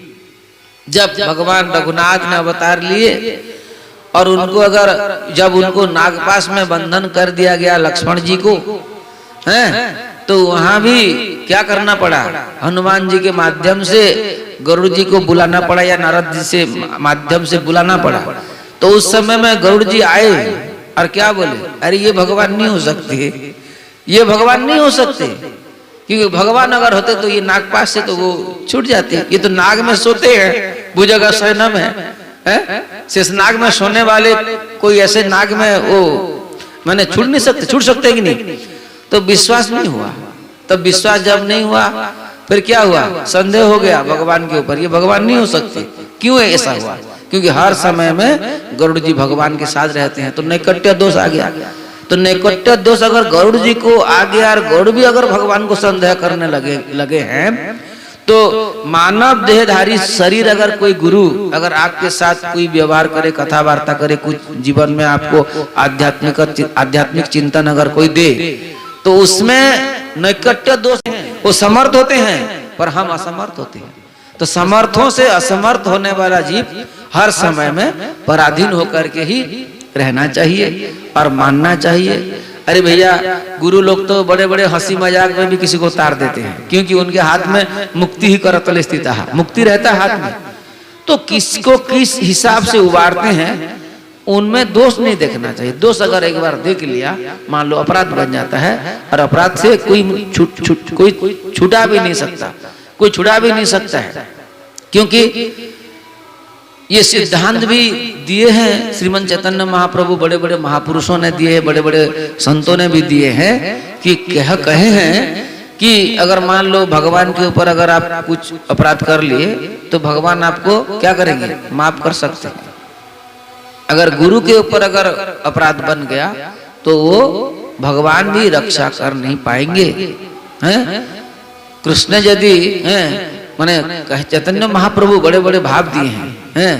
जब भगवान रघुनाथ ने अवतार लिए और उनको अगर जब उनको नागपाश में बंधन कर दिया गया लक्ष्मण जी को, हैं, तो वहां भी क्या करना पड़ा, हनुमान जी के माध्यम से गरुड़ जी को बुलाना पड़ा या नारद जी से माध्यम से बुलाना पड़ा। तो उस समय में गरुड़ जी आए और क्या बोले, अरे ये भगवान नहीं हो सकते, ये भगवान नहीं हो सकते, क्योंकि भगवान अगर होते तो ये नागपाश से तो वो छूट जाते, ये तो नाग में सोते हैं, भुजग शयनम है, शेषनाग में सोने वाले कोई ऐसे नाग में वो मैंने छूट नहीं सकते, छूट सकते कि नहीं। तो विश्वास नहीं हुआ, तब विश्वास जब नहीं हुआ फिर क्या हुआ, संदेह हो गया भगवान के ऊपर, ये भगवान नहीं हो सकते। क्यों ऐसा हुआ, क्योंकि हर समय में गरुड़ जी भगवान के साथ रहते हैं, तो नैकट्य दोष आ गया। तो नैकट्य दोष अगर गरुड़ जी को आ गया और गरुड़ भी अगर भगवान को संदेह करने लगे हैं, तो मानव देहधारी शरीर अगर कोई गुरु अगर आपके साथ कोई व्यवहार करे, कथा वार्ता करे, कुछ जीवन में आपको आध्यात्मिक चिंतन अगर कोई दे, तो उसमें नैकट्य दोष है। वो समर्थ होते हैं पर हम असमर्थ होते हैं। तो समर्थों से असमर्थ होने वाला जीव हर समय में पराधीन होकर के ही रहना चाहिए और मानना चाहिए। अरे भैया, गुरु लोग तो बड़े बड़े हंसी मजाक में भी किसी को उतार देते हैं, क्योंकि उनके हाथ में मुक्ति ही करतल स्थित है, मुक्ति रहता है हाथ में। तो किसको किस हिसाब से उबारते हैं, उनमें दोष नहीं देखना चाहिए। दोष अगर एक बार देख लिया, मान लो अपराध बन जाता है, और अपराध से कोई छुटा भी नहीं सकता, कोई छुड़ा भी नहीं सकता है, क्योंकि ये सिद्धांत भी दिए हैं श्रीमन चैतन्य महाप्रभु, बड़े बड़े महापुरुषों ने दिए, बड़े बड़े संतों ने भी दिए हैं, कि कहे हैं कि अगर मान लो भगवान के ऊपर अगर आप कुछ अपराध कर लिए तो भगवान आपको क्या करेंगे, माफ कर सकते हैं। अगर गुरु के ऊपर अगर अपराध बन गया तो वो भगवान भी रक्षा कर नहीं पाएंगे, हैं? कृष्ण यदि माने चैतन्य महाप्रभु बड़े बड़े भाव दिए हैं,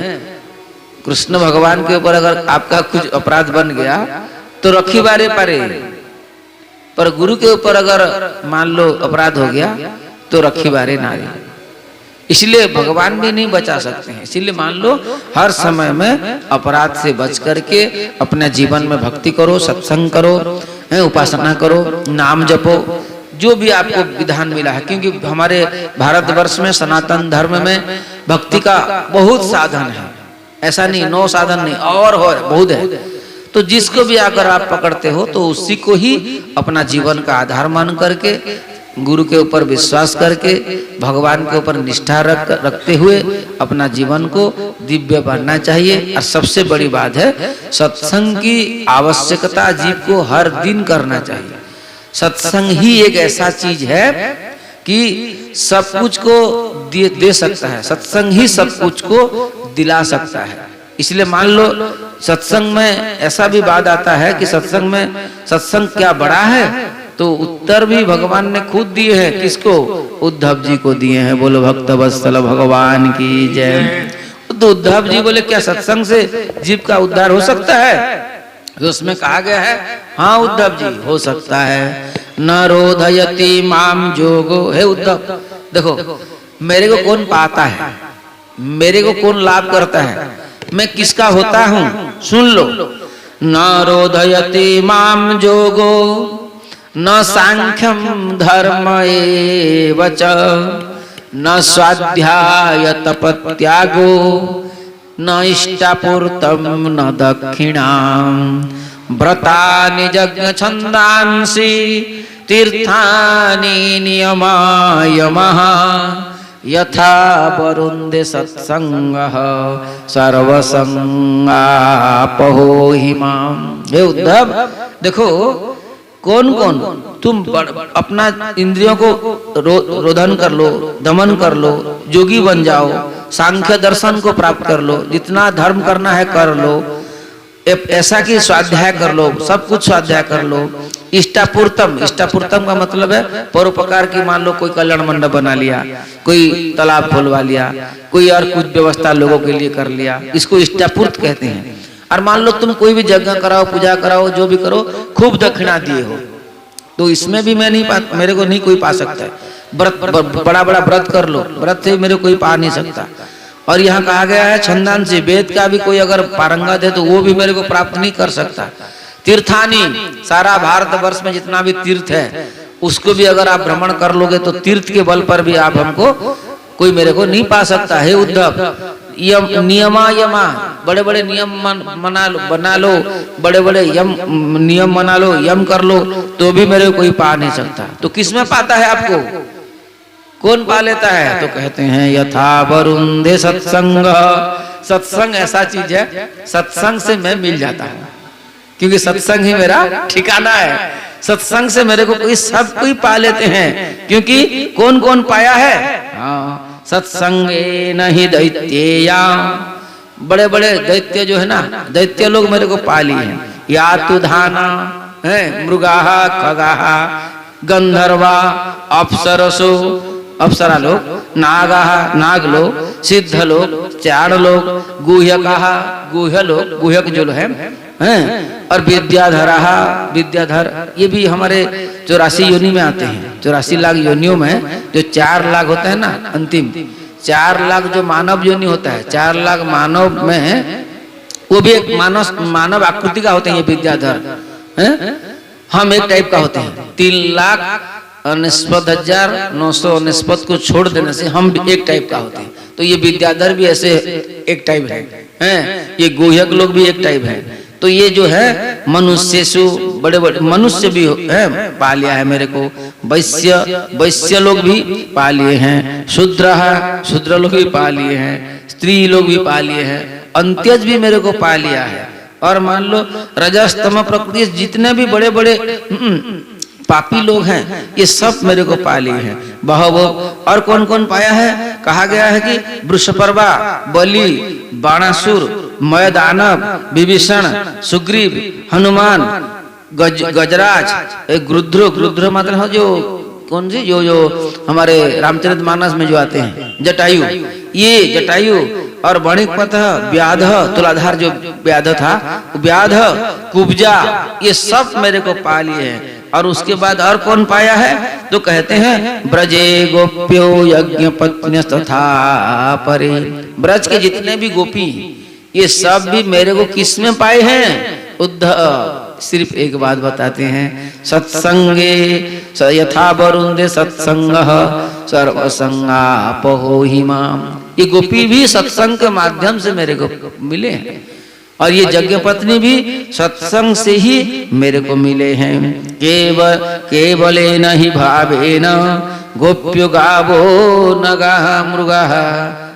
कृष्ण भगवान के ऊपर अगर आपका कुछ अपराध बन गया तो रखी बारे पारे, पर गुरु के ऊपर अगर मान लो अपराध हो गया तो रखी बारे नारे, इसलिए भगवान भी नहीं बचा सकते हैं। इसलिए मान लो हर समय में अपराध से बच करके अपने जीवन में भक्ति करो, सत्संग करो, उपासना करो, नाम जपो, जो भी आपको विधान मिला है। क्योंकि हमारे भारतवर्ष में सनातन धर्म में भक्ति का बहुत साधन है, ऐसा नहीं 9 साधन नहीं, और हो बहुत है। तो जिसको भी अगर आप पकड़ते हो तो उसी को ही अपना जीवन का आधार मान करके, गुरु के ऊपर विश्वास करके, भगवान के ऊपर निष्ठा रखते हुए अपना जीवन को दिव्य बनना चाहिए। और सबसे बड़ी बात है, सत्संग की आवश्यकता जीव को हर दिन करना चाहिए। सत्संग ही एक ऐसा चीज है कि सब कुछ को दे सकता है, सत्संग ही सब कुछ को दिला सकता है। इसलिए मान लो सत्संग में ऐसा भी बात आता है कि सत्संग में सत्संग क्या बड़ा है, तो उत्तर भी भगवान ने खुद दिए हैं। किसको? उद्धव जी को दिए हैं। बोलो भक्त वत्सल भगवान की जय। तो उद्धव जी बोले क्या सत्संग से जीव का उद्धार हो सकता है? तो उसमें कहा गया है हाँ उद्धव जी हो सकता है। न रोधयति माम जोगो। हे उद्धव देखो, मेरे को कौन पाता है, मेरे को कौन लाभ करता है, मैं किसका होता हूं, सुन लो। न रोधयति माम जोगो न सांख्यम धर्म एव च न स्वाध्याय तपत्यागो न इष्टापूर्तम न दक्षिणाम व्रतानि यज्ञ छंदांसि तीर्थानि नियमायमः यथा वरुन्धे सत्संगः सर्वसंगापहो हिमाम। हे उद्धव देखो, कौन कौन तुम अपना इंद्रियों को रोधन कर लो, दमन कर लो, जोगी बन जाओ, सांख्य दर्शन को प्राप्त कर लो, जितना धर्म करना है कर लो, ऐसा कि स्वाध्याय कर लो, सब कुछ स्वाध्याय कर लो। इष्टापूर्तम, इष्टापूर्तम का मतलब है परोपकार की। मान लो कोई कल्याण मंडप बना लिया, कोई तालाब खोलवा लिया, कोई और कुछ व्यवस्था लोगों के लिए कर लिया, इसको इष्टापूर्त कहते हैं। और मान लो तुम कोई भी यज्ञ कराओ, पूजा कराओ, जो भी करो, खूब दक्षिणा दिए हो, तो इसमें भी मैं नहीं मेरे को नहीं कोई पा सकता है। व्रत बड़ा बड़ा व्रत कर लो, व्रत से मेरे कोई पा नहीं सकता। और यहाँ कहा गया है छंदान से, वेद का भी कोई अगर पारंगत है तो वो भी मेरे को प्राप्त नहीं कर सकता। तीर्थानी, सारा भारतवर्ष में जितना भी तीर्थ है उसको भी अगर आप भ्रमण कर लोगे तो तीर्थ के बल पर भी आप हमको, कोई मेरे को नहीं पा सकता। हे उद्धव यम नियमा यमा, बड़े बड़े नियम बना लो, बड़े बड़े यम नियम बना लो, यम कर लो, तो भी मेरे को कोई पा नहीं सकता। तो किसमें पाता है आपको, कौन पा लेता है? तो कहते हैं यथा वरुन्धे सत्संग। सत्संग ऐसा चीज है, सत्संग से मैं मिल जाता हूँ, क्योंकि सत्संग ही मेरा ठिकाना है। सत्संग से मेरे को कोई सब कोई पा लेते हैं, क्योंकि कौन कौन पाया है? हाँ, सत्संगे नहीं दैत्येया, बड़े बड़े दैत्य जो है ना, दैत्य लोग मेरे को पा लिए हैं। या तु धाना है, मृगाः खगाः गंधर्वा अप्सरसो, अप्सरा लोग, नागाः नाग लोग, सिद्ध लोग, चारण लोग, गुह्यकाः गुह्य लोग, गुह्यक जो है, और विद्याधराः विद्याधर, ये भी हमारे 84 योनि में आते हैं। 84 लाख योनियों में जो 4 लाख होता है ना, अंतिम 4 लाख जो मानव योनि होता है, 4 लाख मानव में वो भी एक मानव आकृति का होते हैं ये विद्याधर। हम एक टाइप का होते हैं। 3,69,969 को छोड़ देने से हम भी एक टाइप का होते हैं। तो ये विद्याधर भी ऐसे एक टाइप हैं, ये गुह्यक लोग भी एक टाइप हैं। तो ये जो है मनुष्य सु बड़े बड़े मनुष्य भी है पा लिया है मेरे को, वैश्य लोग भी पा लिए हैं, शूद्र लोग भी पा लिए हैं, स्त्री लोग भी पा लिए हैं, अंत्यज भी मेरे को पा लिया है। और मान लो रजस्तम प्रकृति जितने भी बड़े बड़े पापी लोग हैं ये सब मेरे को पा लिए हैं। बहु और कौन कौन पाया है? कहा गया है कि वृषपर्वा, बलि, बाणासुर, मयदानव, विभीषण, सुग्रीव, हनुमान, गजराज, गृध्र मतलब जो कौन सी जो हमारे रामचरितमानस में जो आते हैं, जटायु, ये जटायु और वणिकपथ, व्याध, तुलाधार जो व्याध था, व्याध, कुब्जा, ये सब मेरे को पा लिए हैं। और उसके बाद और कौन पाया है? तो कहते हैं ब्रजे गोप्यो यज्ञ पत्न्य तथा परे, ब्रज के जितने भी गोपी ये सब भी मेरे को किस में पाए हैं? उद्धव सिर्फ एक बात बताते हैं, सत्संगे यथा वरुंदे सत्संग सर्वसंगापहो हिमाम। ये गोपी भी सत्संग के माध्यम से मेरे को मिले हैं और ये यज्ञ पत्नी भी सत्संग से ही मेरे को मिले हैं। केवलेन ही भावेन गोप्यो गावो नगा मृगा।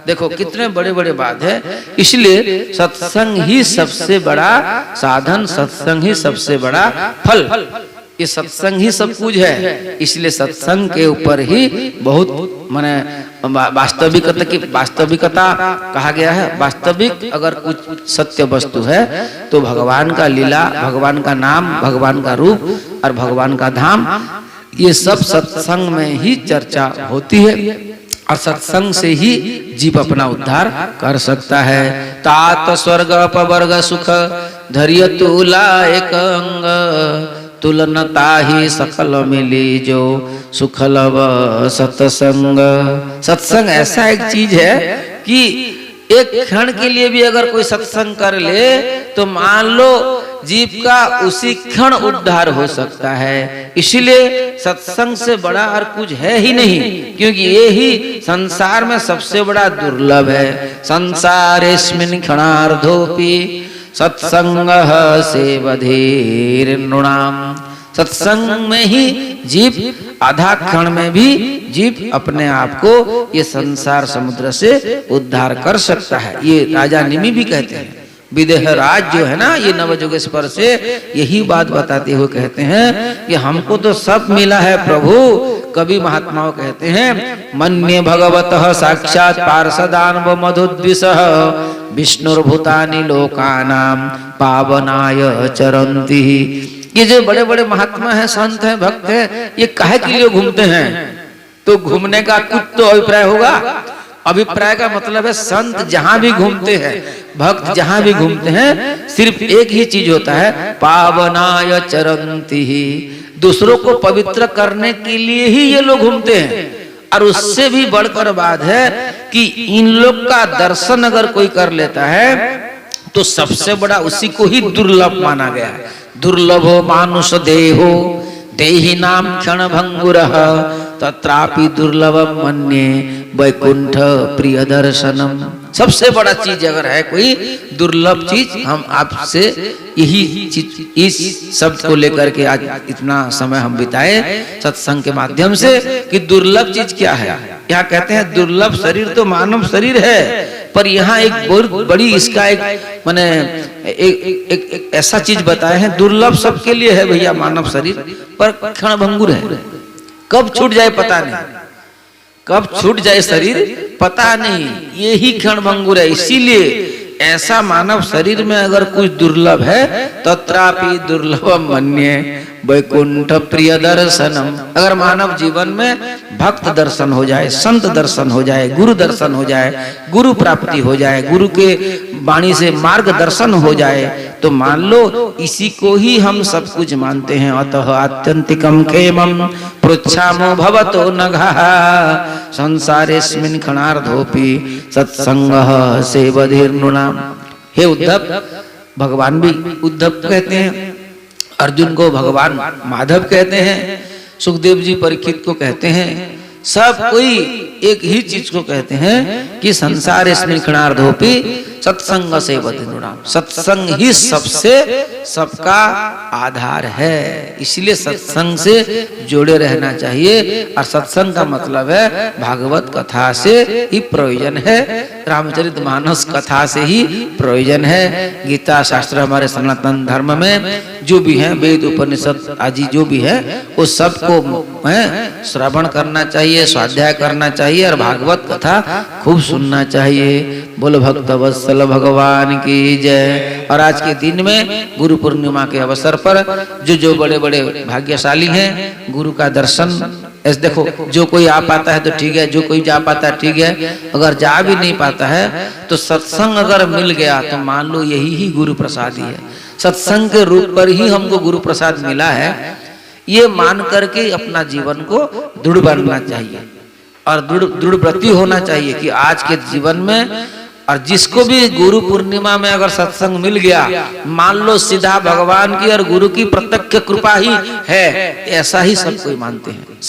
देखो कितने बड़े बड़े बात है। इसलिए सत्संग ही सबसे बड़ा साधन, सत्संग ही सबसे बड़ा फल, ये सत्संग ही सब कुछ है। इसलिए सत्संग के ऊपर ही बहुत माने वास्तविकता कहा गया है। वास्तविक अगर कुछ सत्य वस्तु है तो भगवान का लीला, भगवान का नाम, भगवान का रूप और भगवान का धाम, ये सब सत्संग में ही चर्चा होती है और सत्संग से ही जीव अपना उद्धार कर सकता है। तात स्वर्ग अपवर्ग सुख धैर्य तुला एक अंग, तुलनता ही सकल मिली जो सुखलव सत्संग। सत्संग ऐसा एक चीज है कि एक क्षण के लिए भी अगर कोई सत्संग कर ले तो मान लो जीव का उसी क्षण उद्धार हो सकता है। इसलिए सत्संग से बड़ा और कुछ है ही नहीं, क्योंकि ये ही संसार में सबसे बड़ा दुर्लभ है। संसारेस्मिन् क्षणार्धोपि सत्संग सेवधीर नृणाम। सत्संग में ही जीव आधा क्षण में भी जीव अपने आप को ये संसार समुद्र से उद्धार कर सकता है। ये राजा निमि भी कहते हैं, विदेह राज जो है ना, ये नवजोगेश्वर से यही बात बताते हुए कहते हैं कि हमको तो सब मिला है प्रभु। कवि महात्माओं कहते हैं मन्ये भगवतः साक्षात पार्षदान्व मधुद्विषः विष्णुर्भूतानि लोकानां पावनाय चरन्ति। ये जो बड़े बड़े महात्मा हैं, संत हैं, भक्त हैं, ये काहे के लिए घूमते हैं? तो घूमने का कुछ तो अभिप्राय होगा। अभिप्राय का मतलब है संत जहां भी घूमते हैं, भक्त जहां भी घूमते हैं, सिर्फ एक ही चीज होता है, पावनाय चरन्ति। दूसरों को पवित्र करने के लिए ही ये लोग घूमते हैं। और उससे भी बढ़कर बात है कि इन लोग का दर्शन अगर कोई कर लेता है तो सबसे बड़ा उसी को ही दुर्लभ माना गया है। दुर्लभो मानुष देहो देहि नाम क्षण भंगुरः तत्रापि दुर्लभम मन्ये वैकुंठ प्रिय दर्शनम। सबसे बड़ा चीज अगर है कोई दुर्लभ चीज, हम आपसे यही चीज, इस शब्द को लेकर के आज इतना समय हम बिताए सत्संग के माध्यम से कि दुर्लभ चीज क्या है। यहाँ कहते हैं दुर्लभ शरीर तो मानव शरीर है, पर यहाँ एक बहुत बड़ी इसका एक माने एक ऐसा चीज बताए हैं, दुर्लभ सबके लिए है भैया मानव शरीर, पर क्षण भंगुर है। कब छूट जाए पता नहीं, कब छूट जाए शरीर पता नहीं, ये ही क्षण भंगुर है। इसीलिए ऐसा मानव शरीर में अगर कुछ दुर्लभ है तत्रापि दुर्लभम मन्ये वैकुंठ प्रिय दर्शनम। अगर मानव जीवन में भक्त दर्शन हो जाए, संत दर्शन हो जाए, गुरु दर्शन हो जाए, गुरु प्राप्ति हो जाए, गुरु के वाणी से मार्ग दर्शन हो जाए, तो मान लो इसी को ही हम सब कुछ मानते हैं। अतः आत्यंतिकम खेमम पृच्छामो भवतो नघः संसारेस्मिन् क्षणार्धोपि सत्संगः सेवधीर्नृणाम्। हे उद्धव, भगवान भी उद्धव कहते हैं अर्जुन को भगवान माधव कहते हैं, सुखदेव जी परीक्षित को कहते हैं, सब कोई एक ही चीज को कहते हैं कि संसार इसमें क्षणार्धोपि सत्संग से बधिनुराम, सत्संग ही सबसे सबका आधार है। इसलिए सत्संग से जुड़े रहना चाहिए। और सत्संग का मतलब है भागवत कथा से ही प्रयोजन है, रामचरितमानस कथा से ही प्रयोजन है। गीता शास्त्र हमारे सनातन धर्म में जो भी है, वेद उपनिषद आदि जो भी है, वो सबको श्रवण करना चाहिए, स्वाध्याय करना चाहिए और भागवत कथा खूब सुनना चाहिए। बोलो भक्त वत्सल भगवान की जय। और आज के दिन में गुरु पूर्णिमा के अवसर पर जो बड़े बड़े भाग्यशाली हैं, गुरु का दर्शन, ऐसे देखो, जो कोई आ पाता है तो ठीक है, जो कोई जा पाता है ठीक है, अगर जा भी नहीं पाता है तो सत्संग अगर मिल गया तो मान लो यही ही गुरु प्रसाद ही है। सत्संग के रूप पर ही हमको गुरु प्रसाद मिला है, ये मान करके अपना जीवन को दृढ़ बनना चाहिए और दृढ़ व्रति होना चाहिए कि आज के जीवन में, और जिसको भी गुरु पूर्णिमा में अगर सत्संग मिल गया, मान लो सीधा भगवान की और गुरु की प्रत्यक्ष कृपा ही है, ऐसा ही सब कोई मानते हैं।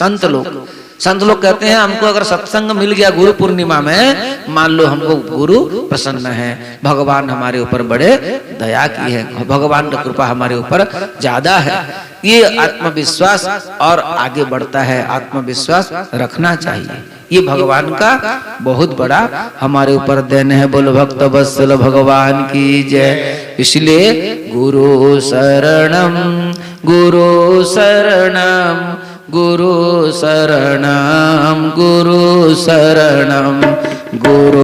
संत लोग कहते हैं हमको अगर सत्संग मिल गया गुरु पूर्णिमा में, मान लो हमको गुरु प्रसन्न है, भगवान हमारे ऊपर बड़े दया की है, भगवान की कृपा हमारे ऊपर ज्यादा है। ये आत्मविश्वास और आगे बढ़ता है, आत्मविश्वास रखना चाहिए। ये भगवान का बहुत बड़ा हमारे ऊपर देन है। बोलो भक्त वत्सल भगवान की जय। इसलिए गुरु शरणम गुरु शरणम गुरु शरणम गुरु शरणम